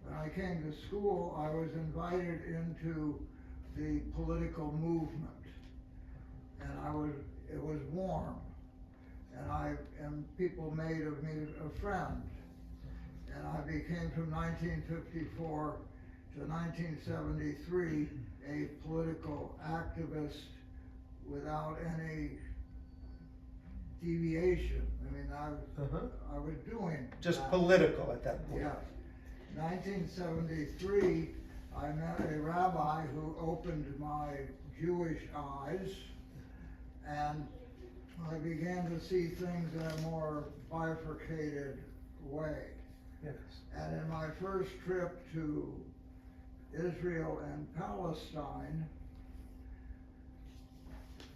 When I came to school, I was invited into the political movement, and it was warm, and people made of me a friend. And I became, from 1954 to 1973, a political activist without any deviation. I mean, I was doing Just that. political at that point. Yes. 1973, I met a rabbi who opened my Jewish eyes, and I began to see things in a more bifurcated way. Yes. And in my first trip to Israel and Palestine,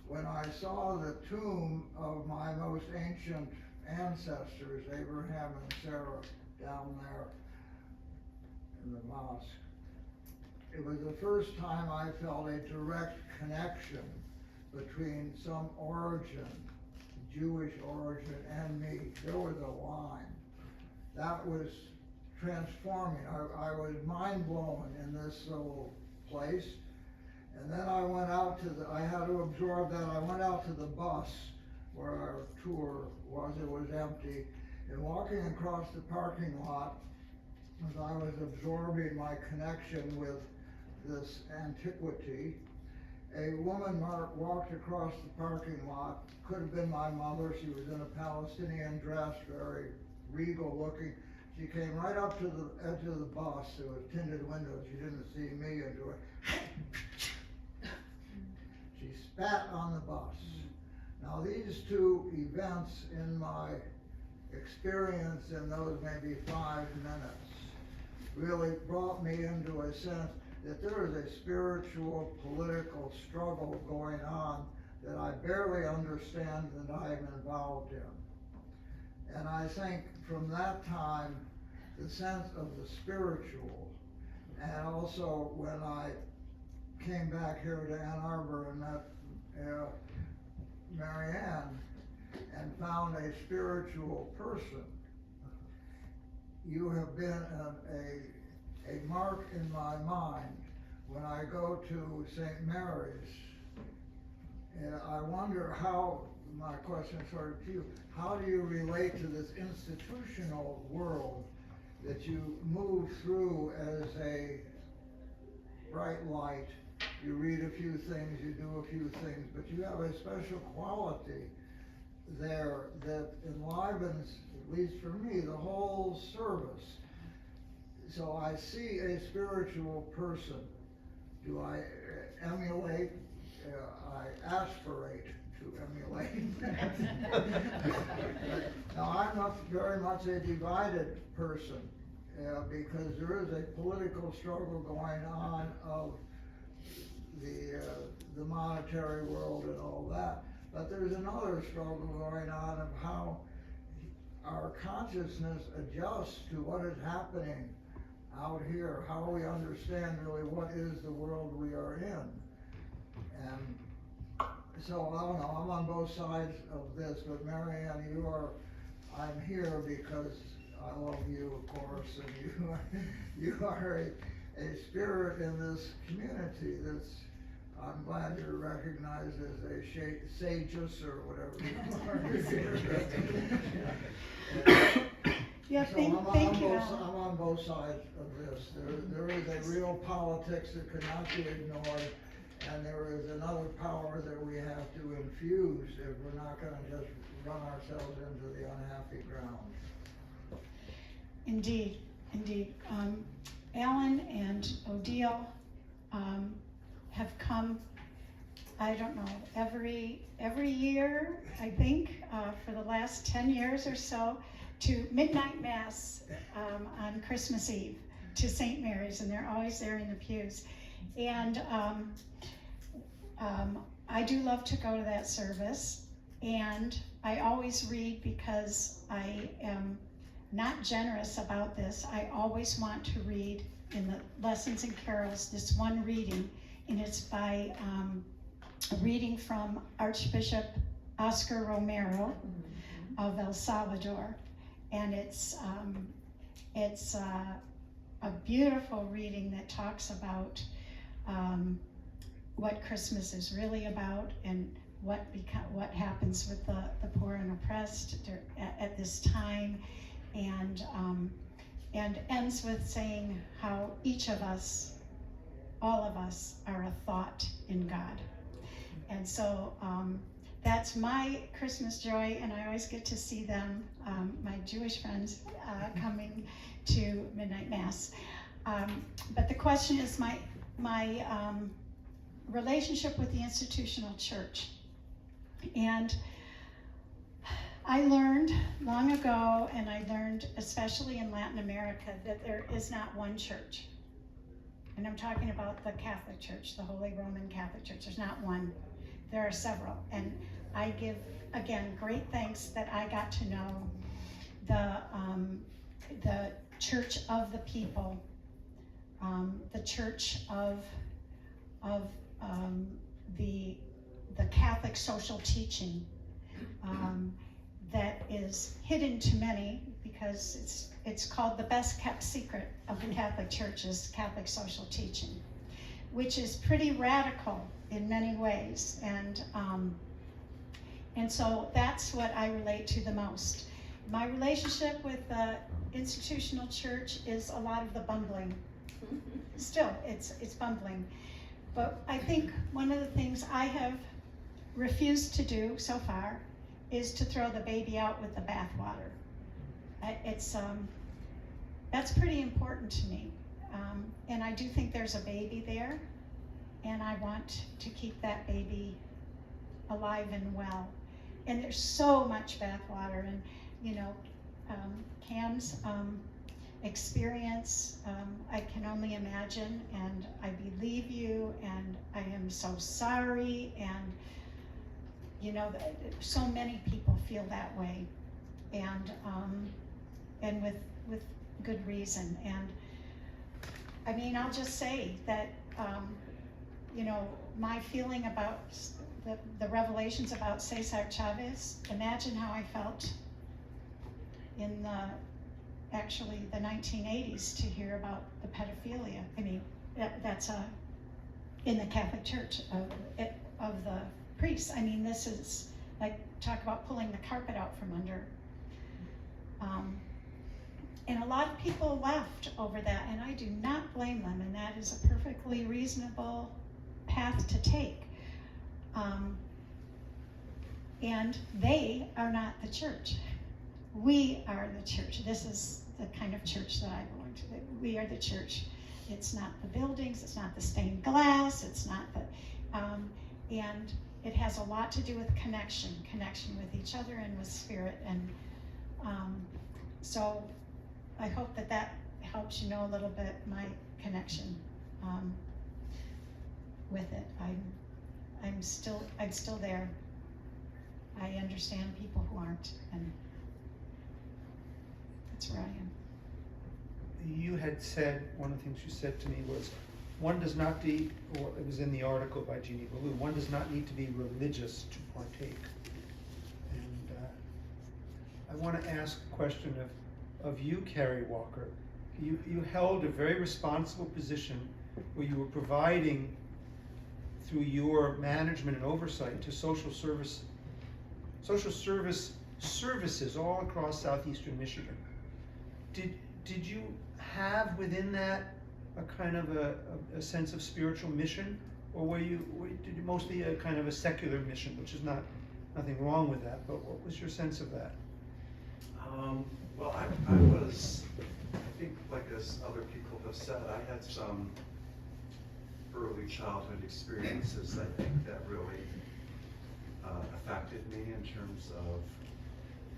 when I saw the tomb of my most ancient ancestors, Abraham and Sarah, down there in the mosque, it was the first time I felt a direct connection between some origin, Jewish origin, and me. There was a line. That was transforming. I was mind blown in this little place. And then I went out I had to absorb that. I went out to the bus where our tour was. It was empty. And walking across the parking lot, as I was absorbing my connection with this antiquity, a woman walked across the parking lot. Could have been my mother. She was in a Palestinian dress, very regal looking. She came right up to the edge of the bus. There was tinted windows. She didn't see me and do it. She spat on the bus. Now these two events in my experience in those maybe 5 minutes really brought me into a sense that there is a spiritual, political struggle going on that I barely understand and I'm involved in. And I think from that time, the sense of the spiritual, and also when I came back here to Ann Arbor and met Mary Ann and found a spiritual person, you have been a mark in my mind. When I go to St. Mary's, I wonder how, my question sort of to you, how do you relate to this institutional world that you move through as a bright light? You read a few things, you do a few things, but you have a special quality there that enlivens, at least for me, the whole service. So I see a spiritual person. Do I emulate? I aspirate to emulate. Now I'm not very much a divided person because there is a political struggle going on of the monetary world and all that. But there's another struggle going on of how our consciousness adjusts to what is happening out here, how we understand really what is the world we are in. And so I don't know, I'm on both sides of this, but Marianne, I'm here because I love you, of course, and you are a spirit in this community that's, I'm glad you're recognized as a sageus or whatever you are. Yeah, So thank you, Alan. I'm on both sides of this. There is a real politics that cannot be ignored, and there is another power that we have to infuse if we're not gonna just run ourselves into the unhappy ground. Indeed, indeed. Alan and Odile have come, I don't know, every year, I think, for the last 10 years or so, to midnight mass on Christmas Eve to St. Mary's, and they're always there in the pews. And I do love to go to that service, and I always read because I am not generous about this. I always want to read in the Lessons and Carols this one reading, and it's by a reading from Archbishop Oscar Romero of El Salvador, and it's a beautiful reading that talks about what Christmas is really about and what happens with the poor and oppressed at this time, and ends with saying how each of us, all of us, are a thought in God. And so that's my Christmas joy, and I always get to see them, my Jewish friends, coming to midnight mass. But the question is my relationship with the institutional church. And I learned long ago, and I learned especially in Latin America, that there is not one church. And I'm talking about the Catholic Church, the Holy Roman Catholic Church. There's not one, there are several. And I give, again, great thanks that I got to know the Church of the people, the Church of the Catholic social teaching that is hidden to many because it's called the best kept secret of the Catholic Church is Catholic social teaching, which is pretty radical in many ways, and so that's what I relate to the most. My relationship with the institutional church is a lot of the bumbling. Still, it's bumbling. But I think one of the things I have refused to do so far is to throw the baby out with the bathwater. That's pretty important to me. And I do think there's a baby there, and I want to keep that baby alive and well. And there's so much bathwater, and Cam's experience, I can only imagine, and I believe you, and I am so sorry, and so many people feel that way, and with good reason. And I mean, I'll just say that my feeling about the revelations about Cesar Chavez, imagine how I felt in the 1980s to hear about the pedophilia. I mean, that's in the Catholic Church of the priests. I mean, this is like, talk about pulling the carpet out from under. And a lot of people left over that, and I do not blame them, and that is a perfectly reasonable path to take. And they are not the church. We are the church. This is the kind of church that I belong to. We are the church. It's not the buildings, it's not the stained glass, it's not the, and it has a lot to do with connection with each other and with spirit. And so I hope that helps you know a little bit my connection with it. I'm still there. I understand people who aren't, and That's Ryan. You had said, one of the things you said to me was, one does not need, or it was in the article by Jeannie Ballou, one does not need to be religious to partake. And I want to ask a question of you, Carrie Walker. You held a very responsible position where you were providing, through your management and oversight, to social service services all across southeastern Michigan. Did you have within that a kind of a sense of spiritual mission, or did you mostly a kind of a secular mission, which is nothing wrong with that, but what was your sense of that? Well, I was, I think, like as other people have said, I had some early childhood experiences, I think, that really affected me in terms of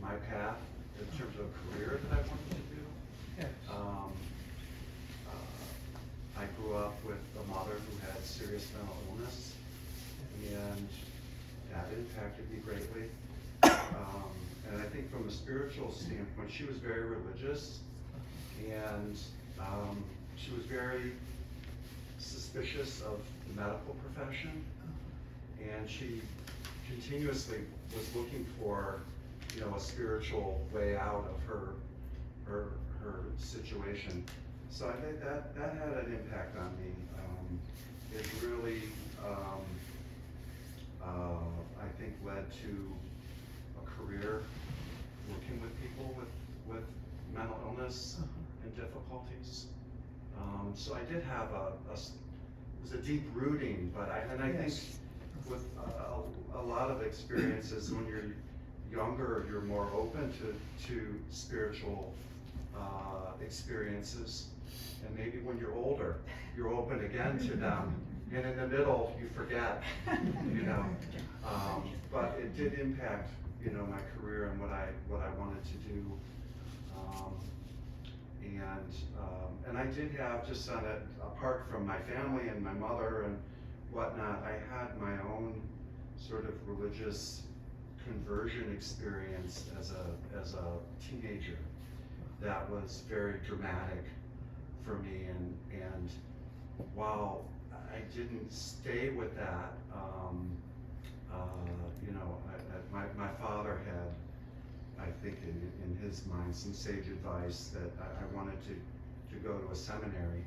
my path, in terms of a career that I wanted to do. Yes. I grew up with a mother who had serious mental illness, and that impacted me greatly. And I think from a spiritual standpoint, she was very religious, and she was very suspicious of the medical profession, and she continuously was looking for, a spiritual way out of her situation. So I think that had an impact on me. It really, I think, led to a career working with people with mental illness and difficulties. So I did have it was a deep rooting, but I think with a lot of experiences, when you're younger, you're more open to spiritual experiences, and maybe when you're older, you're open again to them, and in the middle, you forget, but it did impact, my career and what I wanted to do, and I did have, just on it, apart from my family and my mother and whatnot, I had my own sort of religious conversion experience as a teenager that was very dramatic for me, and while I didn't stay with that, my father had, I think, in his mind, some sage advice that I wanted to go to a seminary,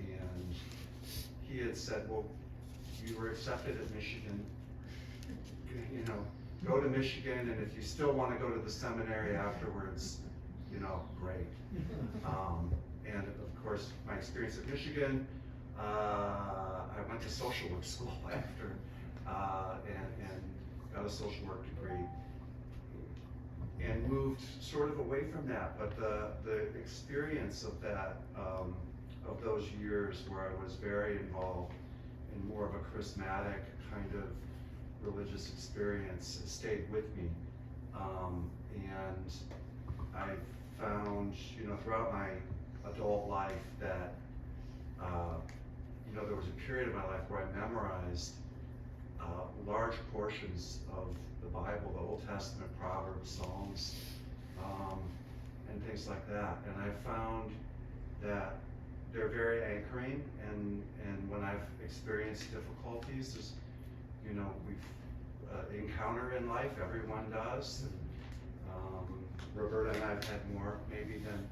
and he had said, well, you were accepted at Michigan, go to Michigan, and if you still want to go to the seminary afterwards, great. And of course, my experience at Michigan, I went to social work school after, and got a social work degree, and moved sort of away from that. But the experience of that, of those years where I was very involved in more of a charismatic kind of religious experience, stayed with me, and I found, throughout my adult life that, there was a period of my life where I memorized large portions of the Bible, the Old Testament, Proverbs, Psalms, and things like that. And I found that they're very anchoring, and when I've experienced difficulties, as we've encounter in life, everyone does. Roberta and I've had more maybe than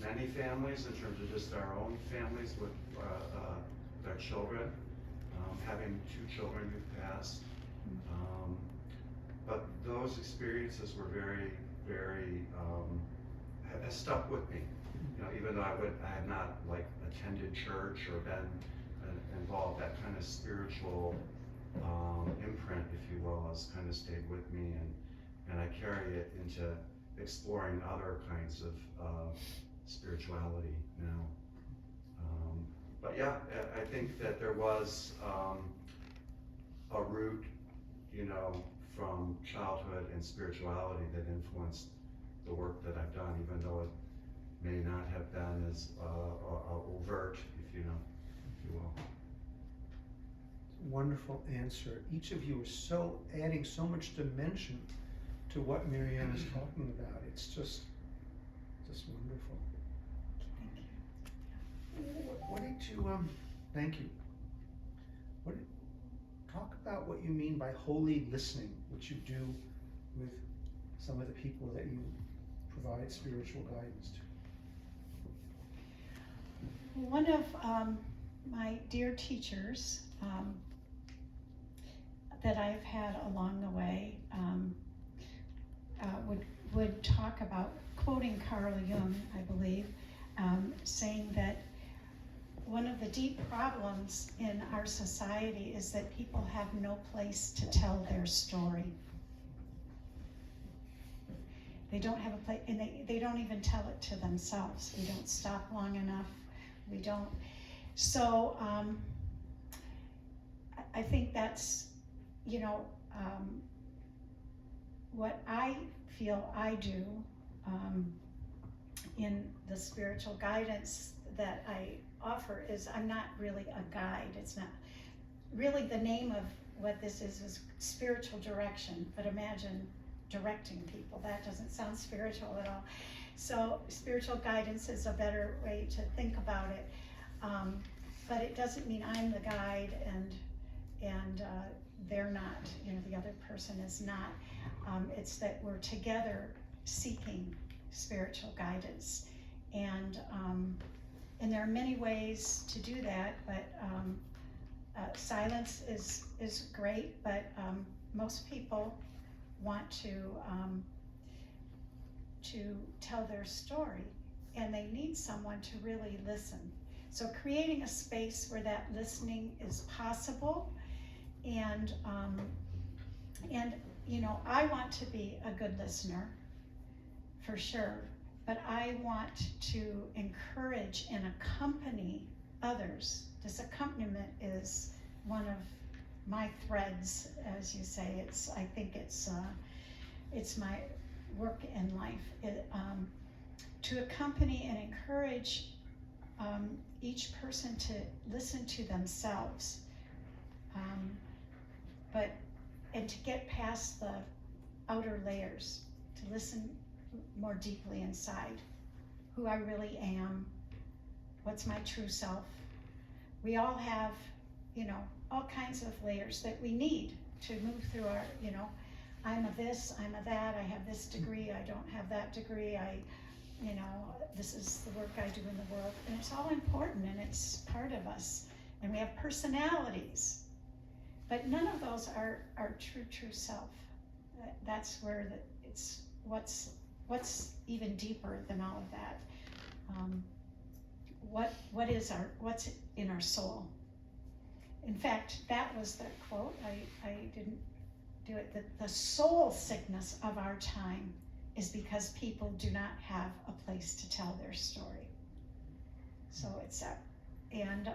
many families in terms of just our own families with our children, having 2 children who've passed. But those experiences were very, very, have stuck with me. Even though I had not attended church or been involved, that kind of spiritual imprint, if you will, has kind of stayed with me, and I carry it into exploring other kinds of spirituality now. But yeah, I think that there was a root, from childhood and spirituality that influenced the work that I've done, even though it may not have been as overt, if you will. Wonderful answer. Each of you is adding so much dimension to what Marianne is talking about. It's just Just wonderful. Thank you. What did you, thank you. Talk about what you mean by holy listening, which you do with some of the people that you provide spiritual guidance to. One of my dear teachers that I've had along the way would talk about, quoting Carl Jung, I believe, saying that one of the deep problems in our society is that people have no place to tell their story. They don't have a place, and they don't even tell it to themselves. We don't stop long enough. We don't. So I think that's, what I feel I do in the spiritual guidance that I offer is I'm not really a guide. It's not really, the name of what this is spiritual direction, but imagine directing people. That doesn't sound spiritual at all. So spiritual guidance is a better way to think about it. But it doesn't mean I'm the guide and they're not, the other person is not. It's that we're together seeking spiritual guidance. And there are many ways to do that, but silence is great, but most people want to tell their story, and they need someone to really listen. So creating a space where that listening is possible, and I want to be a good listener, for sure, but I want to encourage and accompany others. This accompaniment is one of my threads, as you say. I think it's my work in life, to accompany and encourage each person to listen to themselves, and to get past the outer layers, to listen more deeply inside, who I really am, what's my true self. We all have, all kinds of layers that we need to move through our, I'm a this, I'm a that, I have this degree, I don't have that degree, this is the work I do in the world, and it's all important and it's part of us. And we have personalities, but none of those are our true self. That's where it's what's even deeper than all of that. What's in our soul? In fact, that was the quote. I didn't do it. The soul sickness of our time is because people do not have a place to tell their story. So it's that, and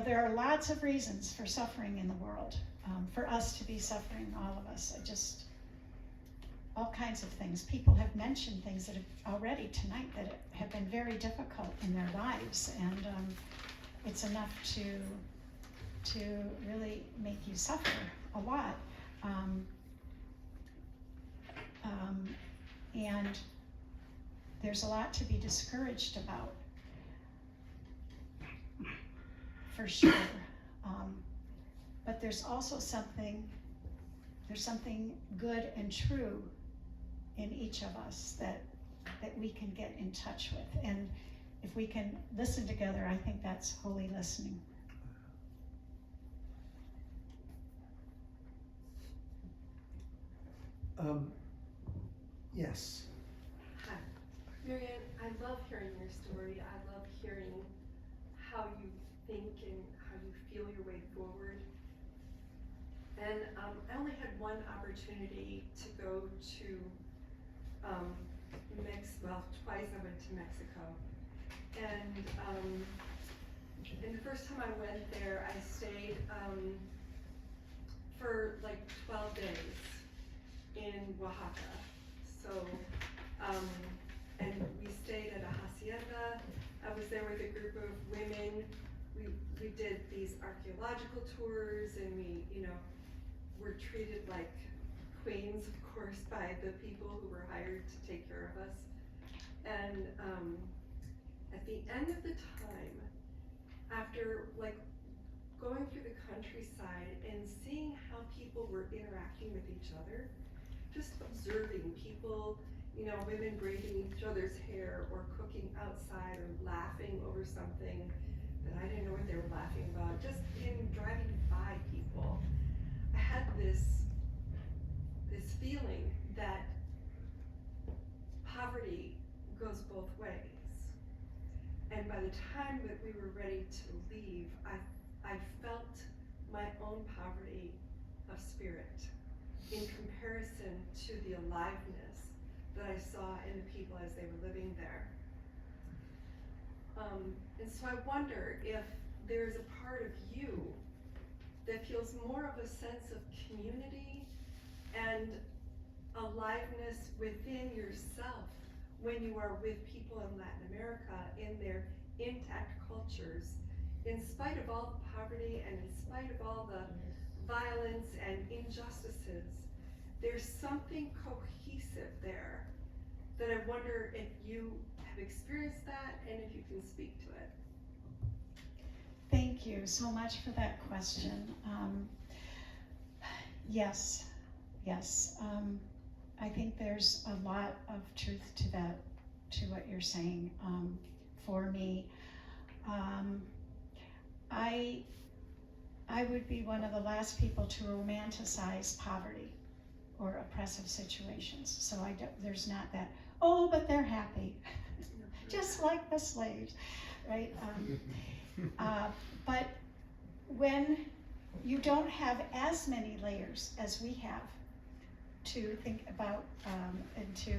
there are lots of reasons for suffering in the world, for us to be suffering, all of us. All kinds of things. People have mentioned things that have already tonight that have been very difficult in their lives, and it's enough to really make you suffer a lot. And there's a lot to be discouraged about, for sure. But there's also something good and true in each of us that we can get in touch with. And if we can listen together, I think that's holy listening. Yes. Hi. Marianne, I love hearing your story. I love hearing how you think and how you feel your way forward. And I only had one opportunity to go to twice I went to Mexico. And the first time I went there, I stayed for like 12 days in Oaxaca. So, and we stayed at a hacienda. I was there with a group of women. We did these archaeological tours, and we, were treated like queens, of course, by the people who were hired to take care of us. And at the end of the time, after like going through the countryside and seeing how people were interacting with each other, just observing people, you know, women braiding each other's hair or cooking outside or laughing over something that I didn't know what they were laughing about, just in driving by people, I had this feeling that poverty goes both ways. And by the time that we were ready to leave, I felt my own poverty of spirit in comparison to the aliveness that I saw in the people as they were living there. And so I wonder if there's a part of you that feels more of a sense of community and aliveness within yourself when you are with people in Latin America in their intact cultures, in spite of all the poverty and in spite of all the violence and injustices. There's something cohesive there that I wonder if you have experienced that and if you can speak to it. Thank you so much for that question. Yes. I think there's a lot of truth to that, to what you're saying. For me, I would be one of the last people to romanticize poverty or oppressive situations. So there's not that, oh, but they're happy, just like the slaves, right? But when you don't have as many layers as we have to think about and to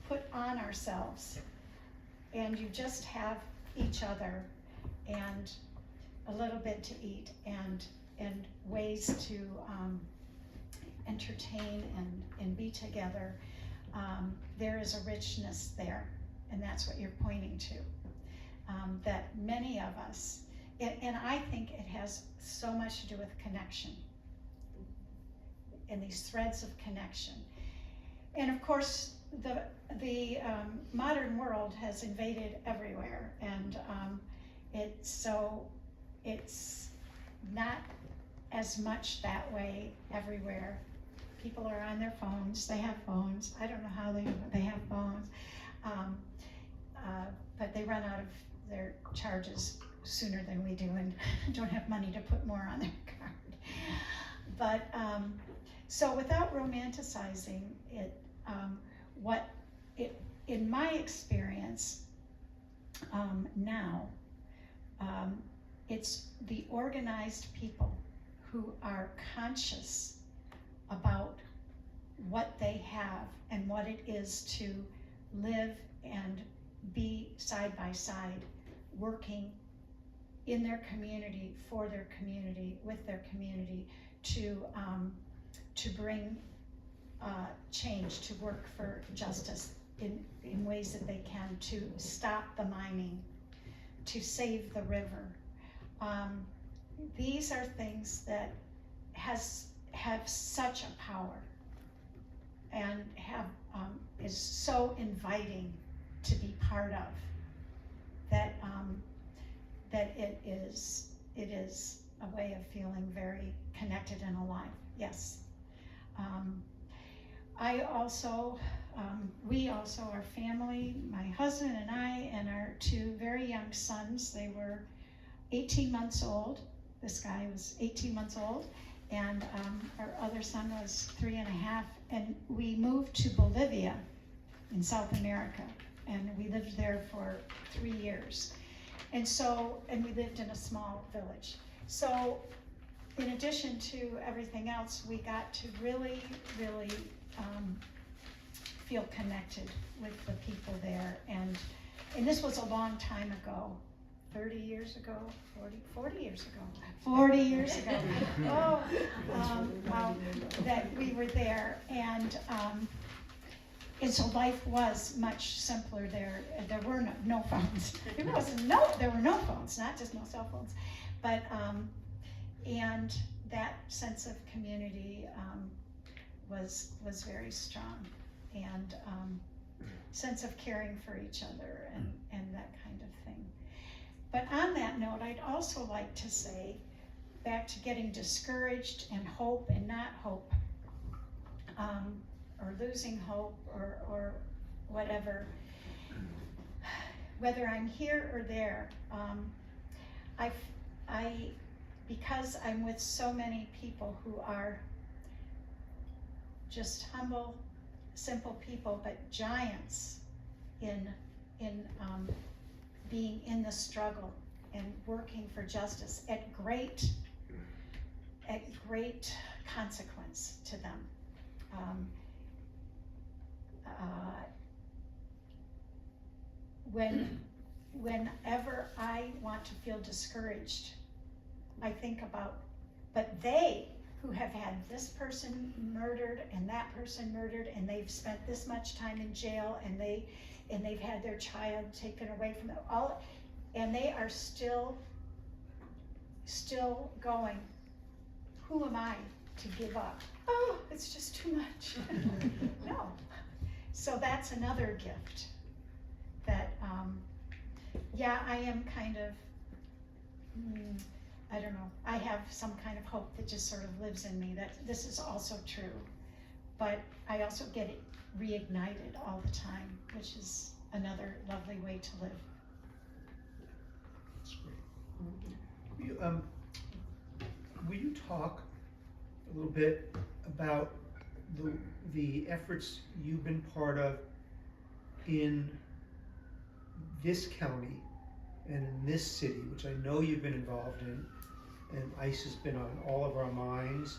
put on ourselves, and you just have each other and a little bit to eat and ways to entertain and be together, there is a richness there, and that's what you're pointing to. That many of us, and I think it has so much to do with connection and these threads of connection. And of course, the modern world has invaded everywhere, and it's not as much that way everywhere. People are on their phones. They have phones. I don't know how they have phones, but they run out of their charges sooner than we do, and don't have money to put more on their card. But so without romanticizing it, in my experience now, it's the organized people who are conscious about what they have and what it is to live and be side by side, working in their community, for their community, with their community, to bring change, to work for justice in ways that they can, to stop the mining, to save the river. These are things that have such a power and is so inviting to be part of, that it is a way of feeling very connected and alive. Yes. We also, our family, my husband and I, and our two very young sons, they were 18 months old. This guy was 18 months old, and our other son was 3.5, and we moved to Bolivia in South America, and we lived there for 3 years. And we lived in a small village. So in addition to everything else, we got to really, really feel connected with the people there. And this was a long time ago, 30 years ago, 40 years ago, 40 years ago. Oh, wow, that we were there. And so life was much simpler there. There were no phones. There were no phones, not just no cell phones, but and that sense of community was very strong. And sense of caring for each other and that kind of thing. But on that note, I'd also like to say, back to getting discouraged and hope and not hope, or losing hope or whatever, whether I'm here or there, because I'm with so many people who are just humble, simple people, but giants in being in the struggle and working for justice at great consequence to them. Whenever I want to feel discouraged, I think about, but they who have had this person murdered and that person murdered, and they've spent this much time in jail, and they've had their child taken away from them, all, and they are still going. Who am I to give up? Oh, it's just too much. No. So that's another gift that, yeah, I am kind of, I don't know, I have some kind of hope that just sort of lives in me, that this is also true. But I also get it reignited all the time, which is another lovely way to live. That's great. Will you talk a little bit about the efforts you've been part of in this county and in this city, which I know you've been involved in, and ICE has been on all of our minds,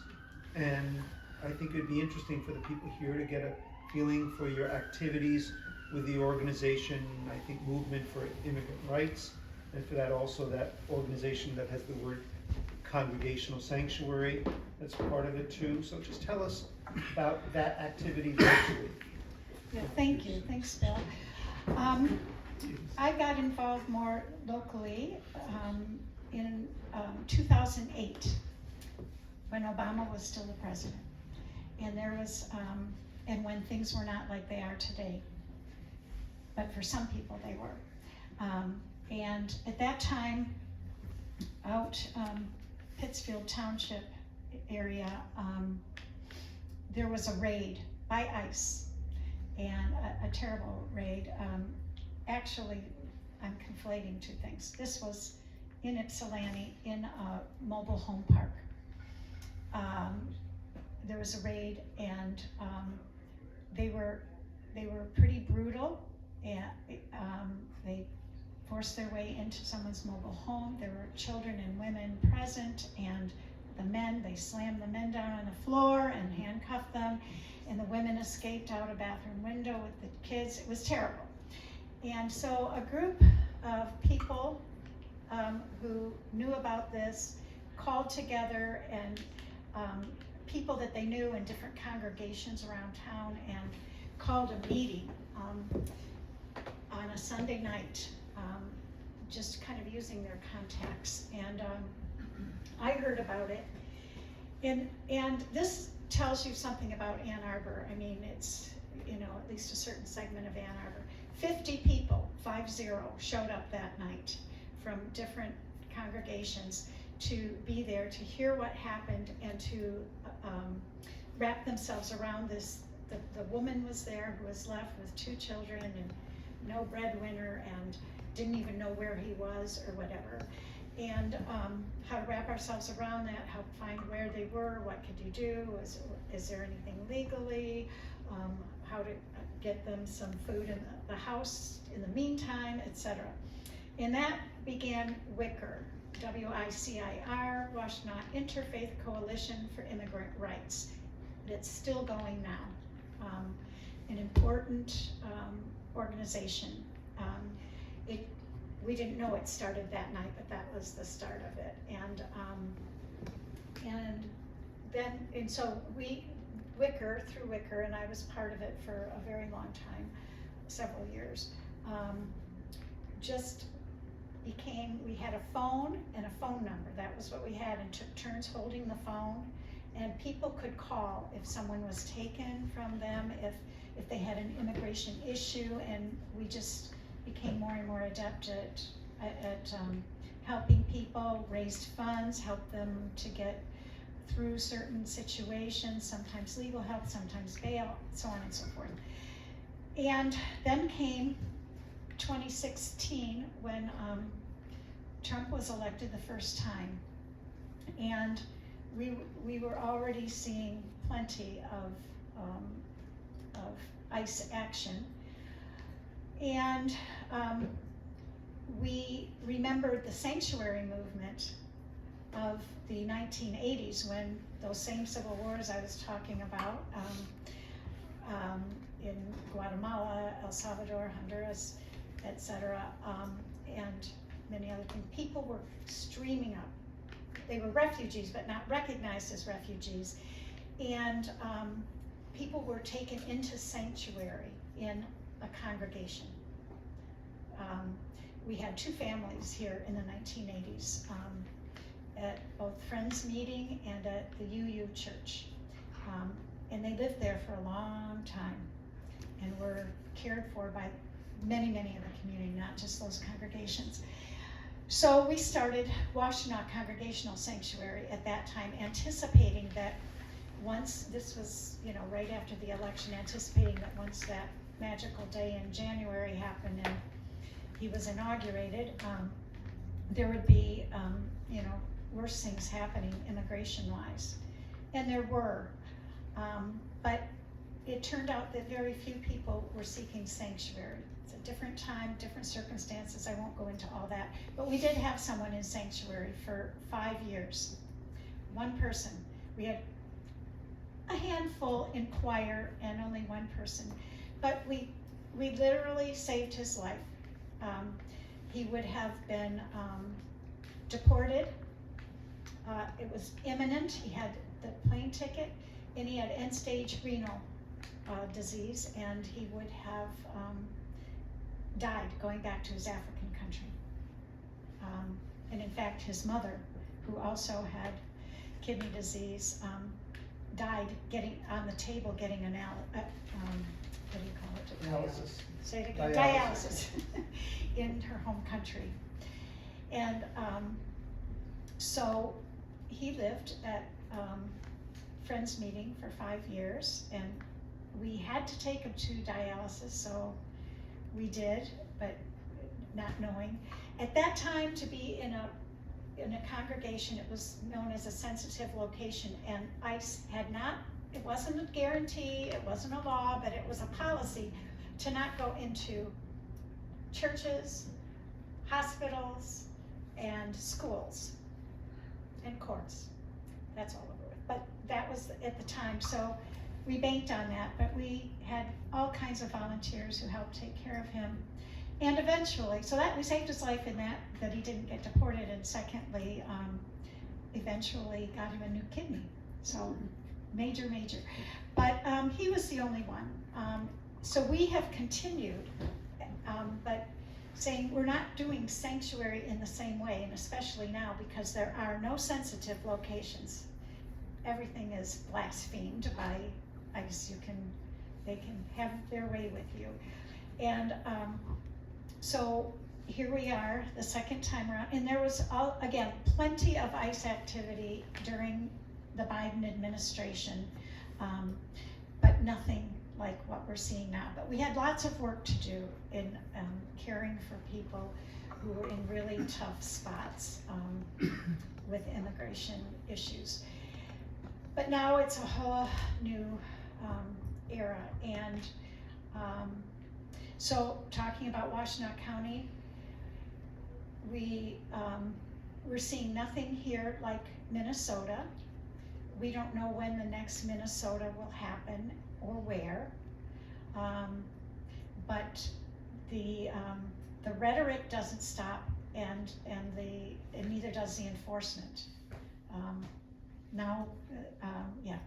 and I think it'd be interesting for the people here to get a feeling for your activities with the organization, I think Movement for Immigrant Rights, and for that also that organization that has the word Congregational Sanctuary, that's part of it too. So just tell us about that activity locally. Yeah, thank you. Thanks, Bill. I got involved more locally in 2008 when Obama was still the president. And there was, and when things were not like they are today. But for some people they were. And at that time, out Pittsfield Township area, there was a raid by ICE, and a terrible raid. Actually, I'm conflating two things. This was in Ypsilanti in a mobile home park. There was a raid, and they were pretty brutal, and they forced their way into someone's mobile home. There were children and women present, and the men, they slammed the men down on the floor and handcuffed them, and the women escaped out a bathroom window with the kids. It was terrible. And so a group of people who knew about this called together, and people that they knew in different congregations around town, and called a meeting on a Sunday night, just kind of using their contacts. And I heard about it, and this tells you something about Ann Arbor. I mean, it's, you know, at least a certain segment of Ann Arbor. 50 people, 50, showed up that night from different congregations to be there to hear what happened and to wrap themselves around this. The woman was there who was left with 2 children and no breadwinner and didn't even know where he was or whatever. And how to wrap ourselves around that, how to find where they were, what could you do, is there anything legally, how to get them some food in the house in the meantime, etc. And that began WICIR, W-I-C-I-R, Washtenaw Interfaith Coalition for Immigrant Rights. It's still going now. An important organization. We didn't know it started that night, but that was the start of it. And so WICIR, through WICIR, and I was part of it for a very long time, several years, just became, we had a phone and a phone number. That was what we had, and took turns holding the phone. And people could call if someone was taken from them, if they had an immigration issue, and we just became more and more adept at helping people, raised funds, helped them to get through certain situations, sometimes legal help, sometimes bail, so on and so forth. And then came 2016 when Trump was elected the first time, and we were already seeing plenty of ICE action, and we remembered the sanctuary movement of the 1980s, when those same civil wars I was talking about in Guatemala, El Salvador, Honduras, etc., and many other things. People were streaming up. They were refugees, but not recognized as refugees. And people were taken into sanctuary in a congregation. We had two families here in the 1980s, at both Friends Meeting and at the UU Church. And they lived there for a long time and were cared for by many, many in the community, not just those congregations. So we started Washtenaw Congregational Sanctuary at that time, anticipating that once, this was, you know, right after the election, anticipating that once that magical day in January happened and he was inaugurated, there would be, you know, worse things happening immigration-wise. And there were, but it turned out that very few people were seeking sanctuary. It's a different time, different circumstances, I won't go into all that. But we did have someone in sanctuary for 5 years. One person. We had a handful in choir and only one person. But we literally saved his life. He would have been deported. It was imminent. He had the plane ticket, and he had end-stage renal disease, and he would have died going back to his African country. And in fact, his mother, who also had kidney disease, died getting on the table, getting an what do you call it? Dialysis. Say it again. Dialysis. In her home country. And so he lived at Friends Meeting for 5 years, and we had to take him to dialysis, so we did, but not knowing. At that time, to be in a congregation, it was known as a sensitive location, and ICE had not, it wasn't a guarantee, it wasn't a law, but it was a policy to not go into churches, hospitals, and schools, and courts. That's all over it. But that was at the time, so we banked on that, but we had all kinds of volunteers who helped take care of him. And eventually, so that we saved his life in that he didn't get deported, and secondly, eventually got him a new kidney. So major. But he was the only one. So we have continued, but saying we're not doing sanctuary in the same way, and especially now because there are no sensitive locations. Everything is blasphemed by ICE. They can have their way with you. And so here we are the second time around, and there was, again, plenty of ICE activity during the Biden administration, but nothing like what we're seeing now. But we had lots of work to do in caring for people who were in really tough spots with immigration issues. But now it's a whole new era, and so talking about Washtenaw County, we're seeing nothing here like Minnesota. We don't know when the next Minnesota will happen or where, but the rhetoric doesn't stop, and neither does the enforcement. Yeah,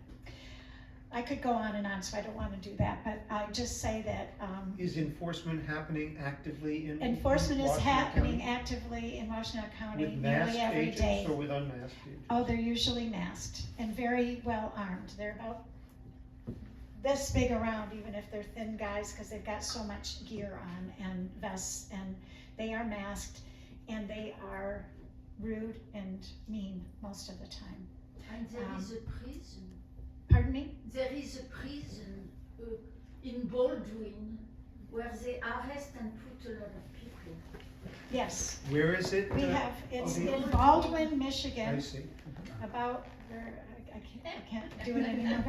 I could go on and on, so I don't want to do that, but I just say that Is enforcement happening actively in enforcement is Washtenaw happening County? actively in Washtenaw County With nearly masked every agents day. or with unmasked agents? Oh, they're usually masked and very well armed. this big around, even if they're thin guys, because they've got so much gear on and vests, and they are masked, and they are rude and mean most of the time. And there is a prison. Pardon me? There is a prison in Baldwin where they arrest and put a lot of people. Yes, Where is it? we have, it's okay. in Baldwin, I Michigan, see. about, I can't do it anymore,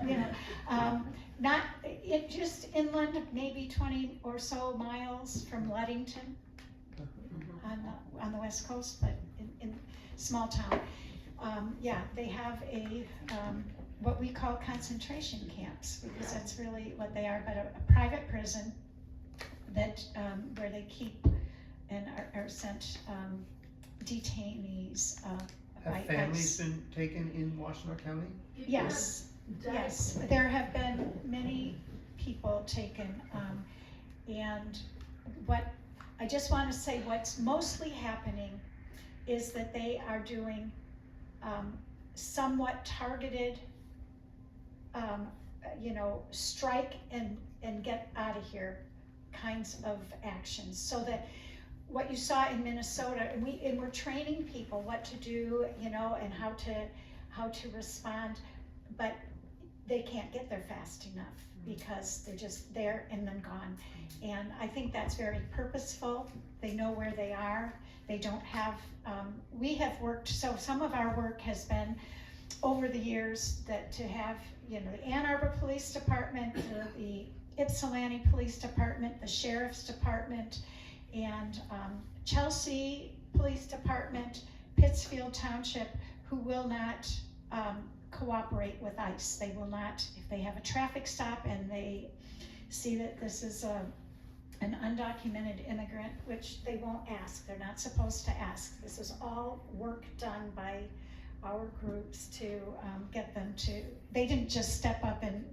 you know. Not, it just inland, maybe 20 or so miles from Ludington on the west coast, but in small town. Yeah, they have a, what we call concentration camps, because that's really what they are, but a private prison that, where they keep and are sent detainees by Have families ICE. been taken in Washtenaw County? Yes, yes, there have been many people taken, and what, I just want to say what's mostly happening is that they are doing somewhat targeted, strike and get out of here kinds of actions, so that what you saw in Minnesota, and we're training people what to do, and how to respond, but they can't get there fast enough because they're just there and then gone. And I think that's very purposeful. They know where they are. They don't have, we have worked, so some of our work has been over the years that to have, the Ann Arbor Police Department, the Ypsilanti Police Department, the Sheriff's Department, and Chelsea Police Department, Pittsfield Township, who will not cooperate with ICE. They will not, if they have a traffic stop and they see that this is an undocumented immigrant, which they won't ask, they're not supposed to ask. This is all work done by our groups to get them to, they didn't just step up and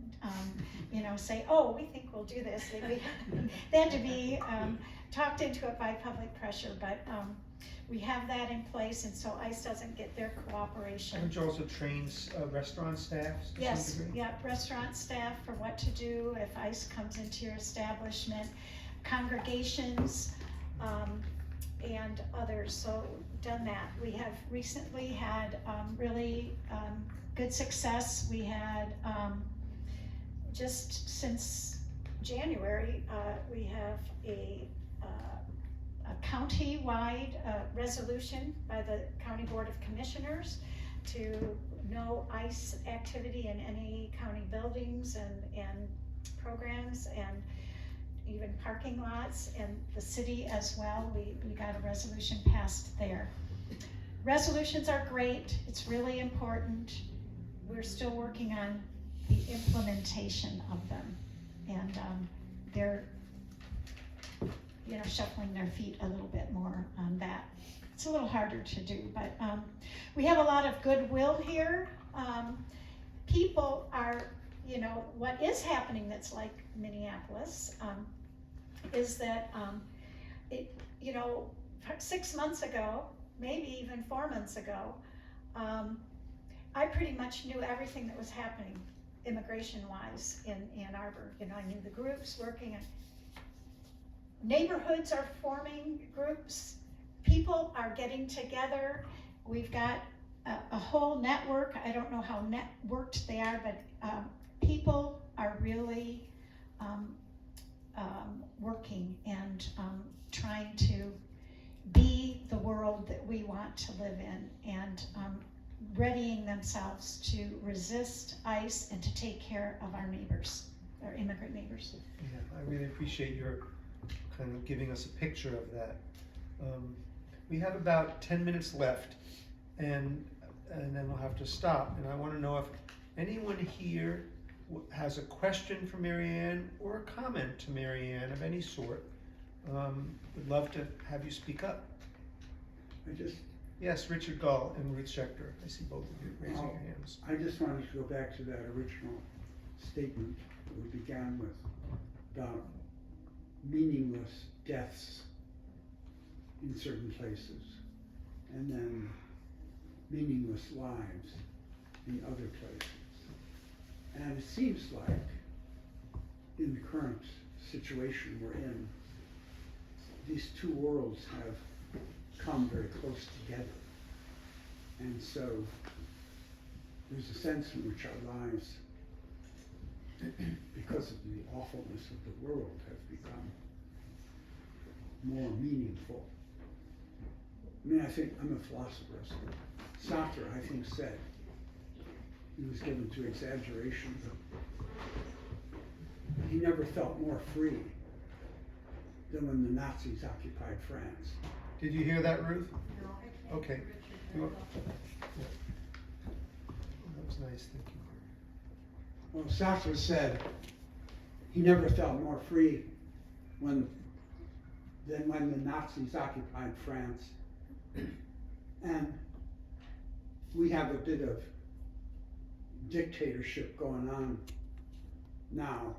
say, oh, we think we'll do this. They had to be talked into it by public pressure, but we have that in place, and so ICE doesn't get their cooperation. Haven't you also trained restaurant staff to some Yes, degree? yeah, restaurant staff for what to do if ICE comes into your establishment, congregations, and others, so done that. We have recently had really good success. We had, just since January, we have a county-wide resolution by the County Board of Commissioners to no ICE activity in any county buildings and programs and even parking lots, and the city as well. We got a resolution passed there. Resolutions are great. It's really important. We're still working on the implementation of them, and they're shuffling their feet a little bit more on that. It's a little harder to do, but we have a lot of goodwill here. People are, what is happening that's like Minneapolis is that 6 months ago, maybe even 4 months ago, I pretty much knew everything that was happening immigration-wise in Ann Arbor. I knew the groups working, and neighborhoods are forming groups. People are getting together. We've got a whole network. I don't know how networked they are, but people are really working and trying to be the world that we want to live in, and readying themselves to resist ICE and to take care of our neighbors, our immigrant neighbors. Yeah, I really appreciate your kind of giving us a picture of that. We have about 10 minutes left, and then we'll have to stop. And I want to know if anyone here has a question for Marianne or a comment to Marianne of any sort. Would love to have you speak up. Yes, Richard Gull and Ruth Schechter. I see both of you raising your hands. I just wanted to go back to that original statement that we began with about meaningless deaths in certain places, and then meaningless lives in other places. And it seems like in the current situation we're in, these two worlds have come very close together. And so there's a sense in which our lives, because of the awfulness of the world, have become more meaningful. I mean, I think, I'm a philosopher, so Sartre, I think, said, he was given to exaggeration, but he never felt more free than when the Nazis occupied France. Did you hear that, Ruth? No, I can't. Okay. Richard, You very want- well. That was nice, thank you. Well, Sartre said he never felt more free than when the Nazis occupied France. And we have a bit of dictatorship going on now.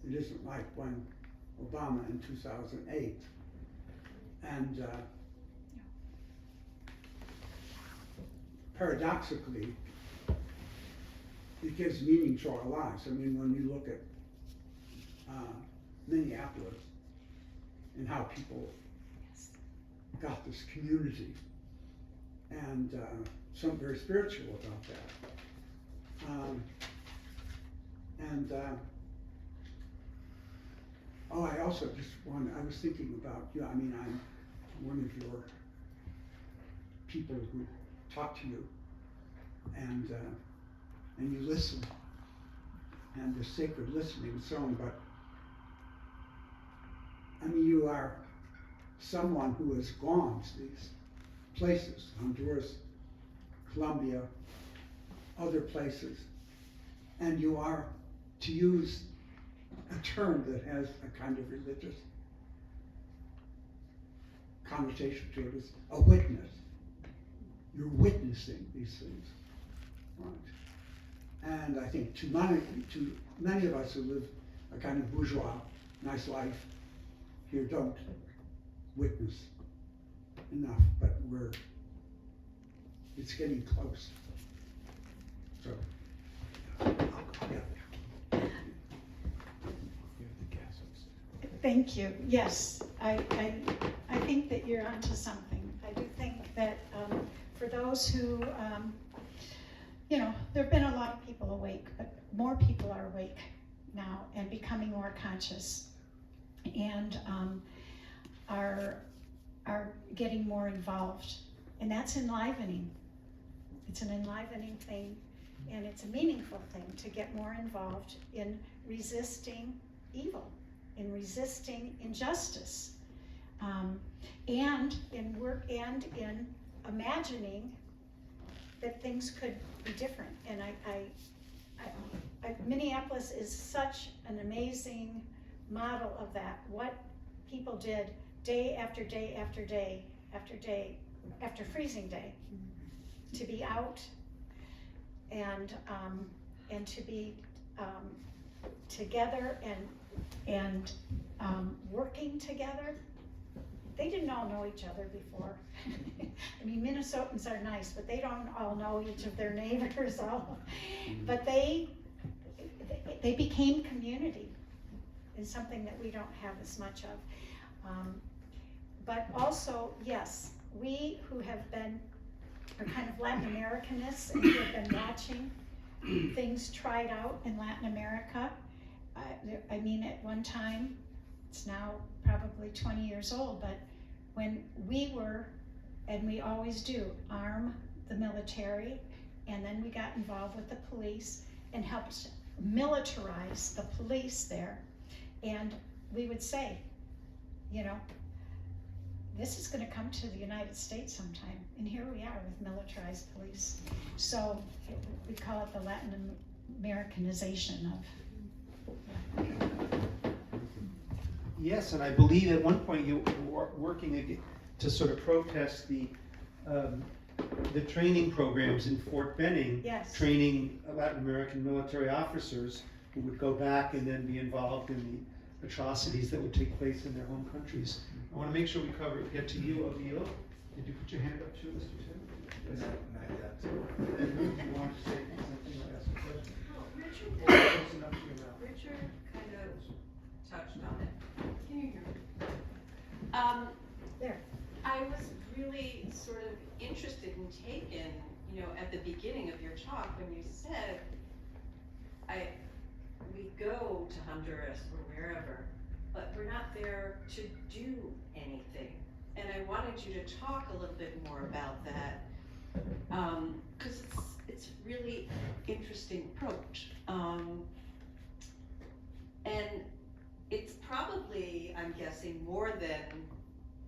It isn't like when Obama in 2008. And paradoxically, it gives meaning to our lives. I mean, when you look at Minneapolis and how people got this community, and something very spiritual about that. I also just I was thinking about, I mean, I'm one of your people who talk to you, and you listen, and there's sacred listening and so on, but I mean, you are someone who has gone to these places, Honduras, Colombia, other places, and you are, to use a term that has a kind of religious connotation to it, is a witness. You're witnessing these things, right? And I think to many of us who live a kind of bourgeois, nice life, here don't witness enough, but it's getting close. So, yeah. Thank you. Yes, I think that you're onto something. I do think that for those who, there have been a lot of people awake, but more people are awake now and becoming more conscious, and are getting more involved, and that's enlivening. It's an enlivening thing, and it's a meaningful thing to get more involved in resisting evil, in resisting injustice, and in work and in imagining that things could be different. And Minneapolis is such an amazing model of that. What people did day after day after day after day after freezing day, to be out and to be together and working together. They didn't all know each other before. I mean, Minnesotans are nice, but they don't all know each of their neighbors. But they became community, is something that we don't have as much of. But also, yes, we who have been are kind of Latin Americanists and who have been watching things tried out in Latin America. I mean, at one time, it's now probably 20 years old, but when we were, and we always do, arm the military, and then we got involved with the police and helped militarize the police there. And we would say, this is going to come to the United States sometime, and here we are with militarized police. So we call it the Latin Americanization of. Yes, and I believe at one point you were working to sort of protest the training programs in Fort Benning, Yes. training Latin American military officers who would go back and then be involved in the atrocities that would take place in their home countries. I want to make sure we get to you, Avil. Did you put your hand up too, Mr. Tim? Not yet. And Ruth, you want to say something or ask a question? Oh, Richard, Richard Or close enough to your mouth. Richard kind of touched on it. Can you hear me? There. I was really sort of interested and taken, you know, at the beginning of your talk when you said, we go to Honduras or wherever, but we're not there to do anything. And I wanted you to talk a little bit more about that, because it's really interesting approach. And it's probably, I'm guessing, more than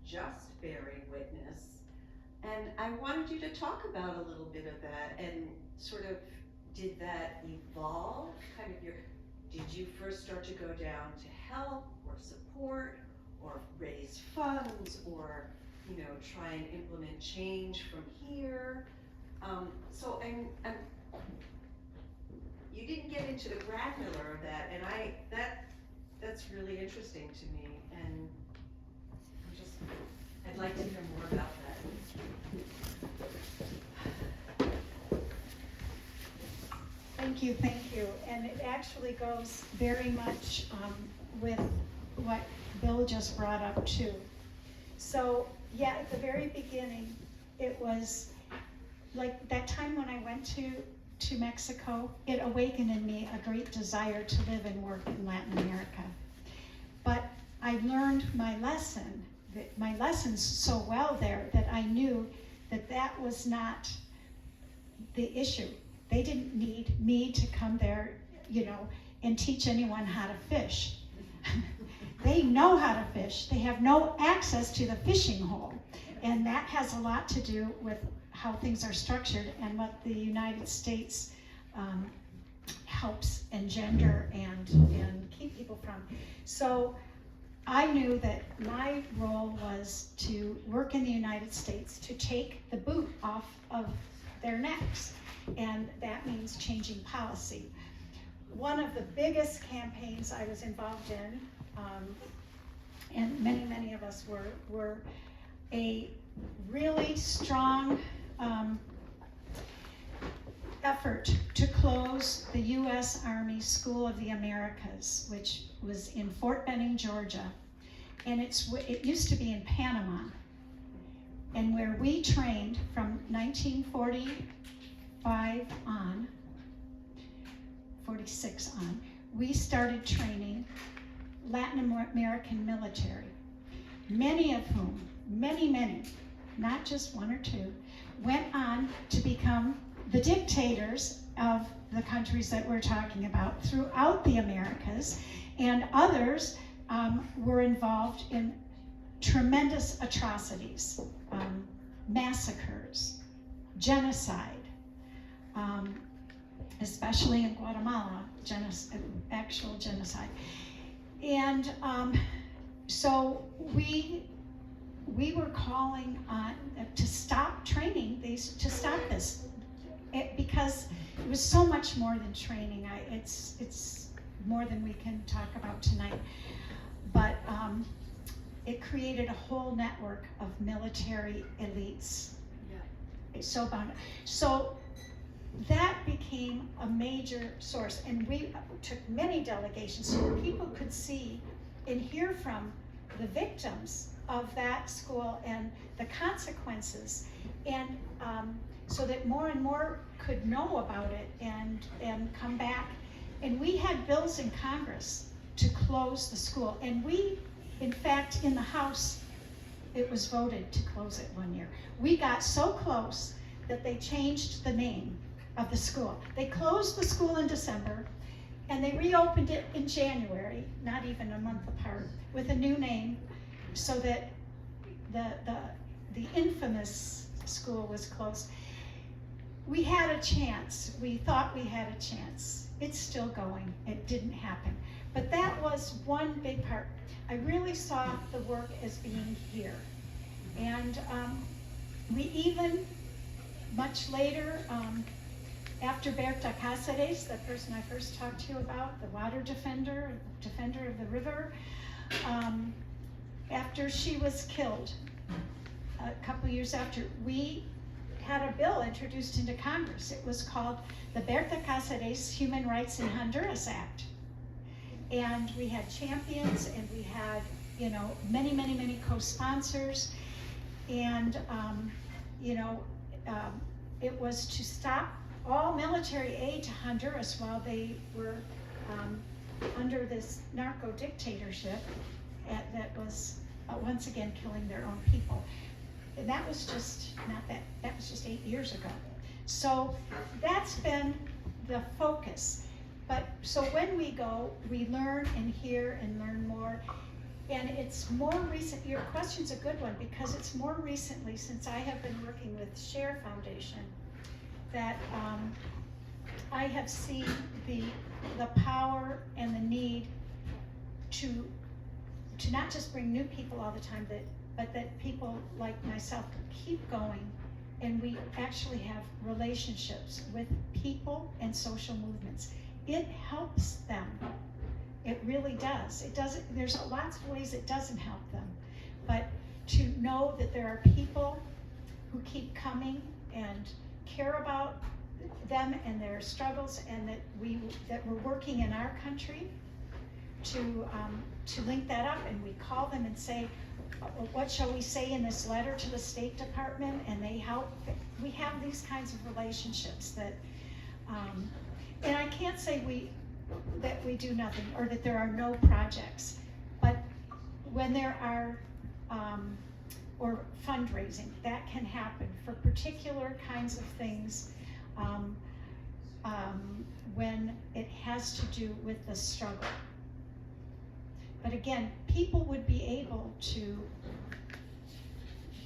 just bearing witness. And I wanted you to talk about a little bit of that and sort of, did that evolve? Did you first start to go down to help or support or raise funds or, you know, try and implement change from here? So you didn't get into the granular of that, and that's really interesting to me, and I'd like to hear more about that. Thank you. And it actually goes very much with what Bill just brought up too. So yeah, at the very beginning, it was like that time when I went to Mexico, it awakened in me a great desire to live and work in Latin America. But I learned my lessons so well there that I knew that was not the issue. They didn't need me to come there, you know, and teach anyone how to fish. They know how to fish. They have no access to the fishing hole. And that has a lot to do with how things are structured and what the United States helps engender and keep people from. So I knew that my role was to work in the United States to take the boot off of their necks. And that means changing policy. One of the biggest campaigns I was involved in, and many of us were a really strong effort to close the U.S. Army School of the Americas, which was in Fort Benning, Georgia. And it used to be in Panama. And where we trained from 1945 on, 46 on, we started training Latin American military, many of whom, many, not just one or two, went on to become the dictators of the countries that we're talking about throughout the Americas, and others were involved in tremendous atrocities, massacres, genocide, especially in Guatemala, actual genocide. And so we were calling on to stop training to stop this, because it was so much more than training. It's more than we can talk about tonight. But it created a whole network of military elites. Yeah. So that became a major source, and we took many delegations so people could see and hear from the victims of that school and the consequences, and so that more and more could know about it and come back. And we had bills in Congress to close the school, and we, in fact, in the House, it was voted to close it one year. We got so close that they changed the name of the school. They closed the school in December, and they reopened it in January, not even a month apart, with a new name, so that the infamous school was closed. We had a chance. We thought we had a chance. It's still going. It didn't happen. But that was one big part. I really saw the work as being here. And we even, much later, after Berta Cáceres, the person I first talked to you about, the water defender of the river, after she was killed, a couple years after, we had a bill introduced into Congress. It was called the Berta Cáceres Human Rights in Honduras Act. And we had champions, and we had, you know, many, many, many co-sponsors. And, it was to stop all military aid to Honduras while they were under this narco dictatorship that was once again killing their own people. And that was just that was just 8 years ago. So that's been the focus. But so when we go, we learn and hear and learn more. And it's more recent, your question's a good one, because it's more recently, since I have been working with Share Foundation, that I have seen the power and the need to not just bring new people all the time, but that people like myself keep going, and we actually have relationships with people and social movements. It helps them. It really does. It doesn't, there's lots of ways it doesn't help them, but to know that there are people who keep coming and care about them and their struggles, and that we're working in our country to link that up, and we call them and say, what shall we say in this letter to the State Department, and they help. We have these kinds of relationships that, and I can't say that we do nothing, or that there are no projects, but when there are, or fundraising, that can happen for particular kinds of things, when it has to do with the struggle. But again, people would be able to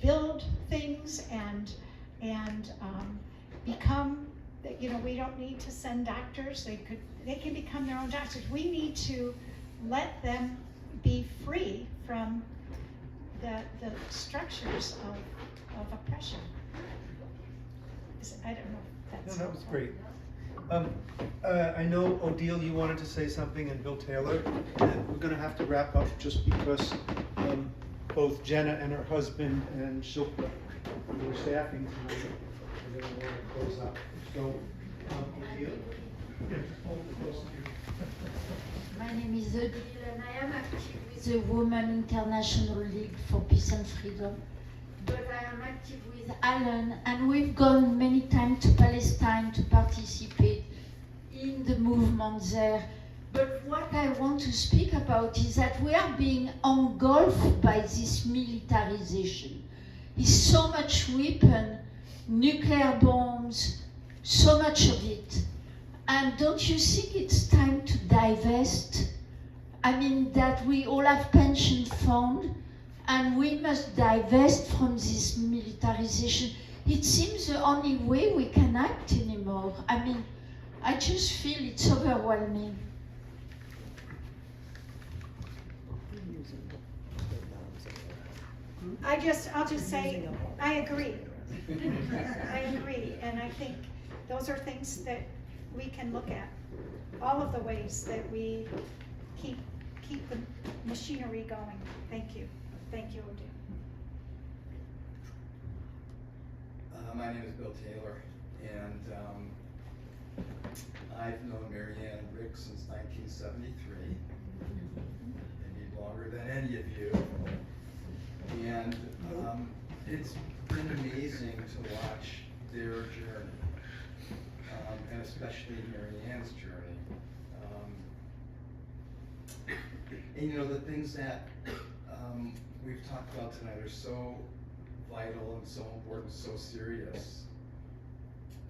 build things and become, you know, we don't need to send doctors. They can become their own doctors. We need to let them be free from the structures of oppression. I don't know if that's No, that was helpful. great. I know, Odile, you wanted to say something, and Bill Taylor, and we're gonna have to wrap up just because both Jenna and her husband and Shilpa were staffing tonight. We're gonna want to close up. So, Odile? Yeah, hold it close to you. My name is Odile, and I am active with the Women International League for Peace and Freedom. But I am active with Alan, and we've gone many times to Palestine to participate in the movement there. But what I want to speak about is that we are being engulfed by this militarization. It's so much weapon, nuclear bombs, so much of it. And don't you think it's time to divest? I mean, that we all have pension fund, and we must divest from this militarization. It seems the only way we can act anymore. I mean, I just feel it's overwhelming. I'll just say, I agree. I agree, and I think those are things that we can look at. All of the ways that we keep the machinery going. Thank you. Thank you, Odile. My name is Bill Taylor, and I've known Marianne and Rick since 1973, maybe longer than any of you. And it's been amazing to watch their journey, and especially Marianne's journey. And you know, the things that we've talked about tonight are so vital and so important, so serious.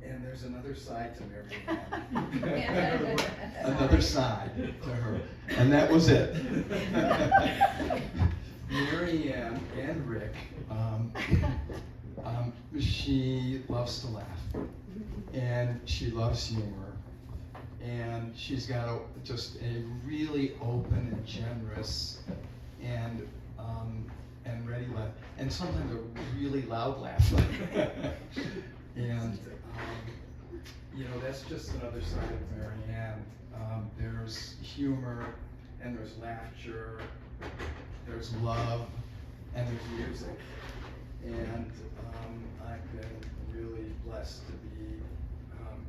And there's another side to Marianne. Another side to her. And that was it. Marianne and Rick, she loves to laugh. And she loves humor. And she's got just a really open and generous and ready laugh, and sometimes a really loud laugh. And you know, that's just another side of Marianne. There's humor, and there's laughter, there's love, and there's music. And I've been really blessed to be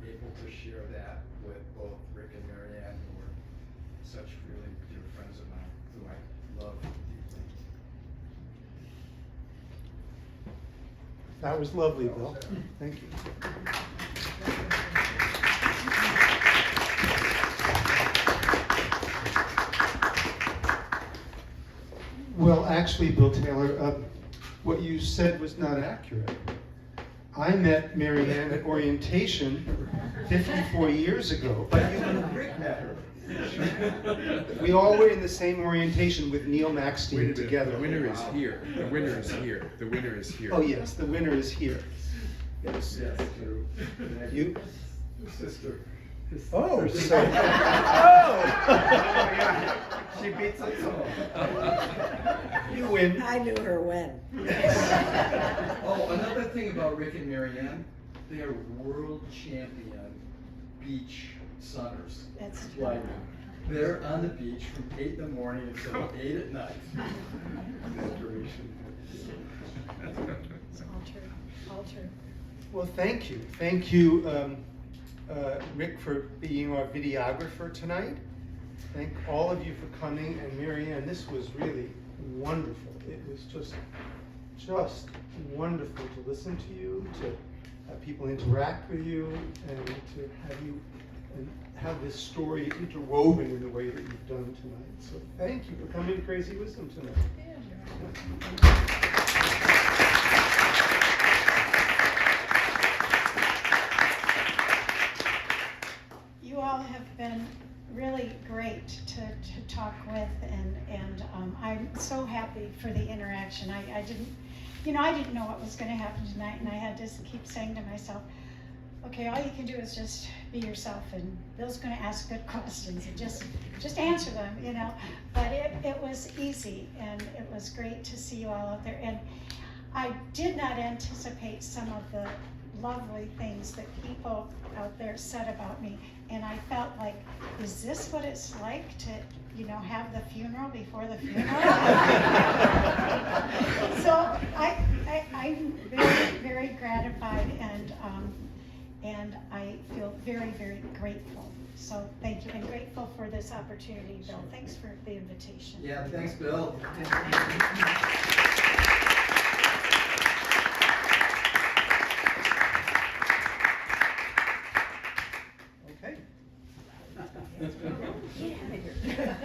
able to share that with both Rick and Marianne, who are such really dear friends of mine, who I love deeply. That was lovely, Bill. Thank you. Well, actually, Bill Taylor, what you said was not accurate. I met Marianne at orientation 54 years ago. But you and Rick met her. We all were in the same orientation with Neil Wait a Maxstein minute, together. the winner is here. The winner is here. The winner is here. Oh yes, the winner is here. Yes, Yes. true. You? Sister. Oh, so. She beats us all. You win. I knew her when. Oh, another thing about Rick and Marianne, they are world champion beach sunners. That's true. Like, they're on the beach from 8 in the morning until 8 at night. It's all true, all true. Well, thank you. Thank you, Rick, for being our videographer tonight. Thank all of you for coming. And Marianne, this was really wonderful. It was just wonderful to listen to you, to have people interact with you, and to have you and have this story interwoven in the way that you've done tonight. So thank you for coming to Crazy Wisdom tonight. You all have been really great to talk with, and I'm so happy for the interaction. I didn't know what was going to happen tonight, and I had to keep saying to myself, okay, all you can do is just be yourself, and Bill's going to ask good questions, and just answer them, you know. But it was easy, and it was great to see you all out there. And I did not anticipate some of the lovely things that people out there said about me, and I felt like, is this what it's like to, you know, have the funeral before the funeral? So I'm very, very gratified, and I feel very, very grateful. So thank you, and grateful for this opportunity, Bill. Thanks for the invitation. Yeah, thanks, Bill. Okay.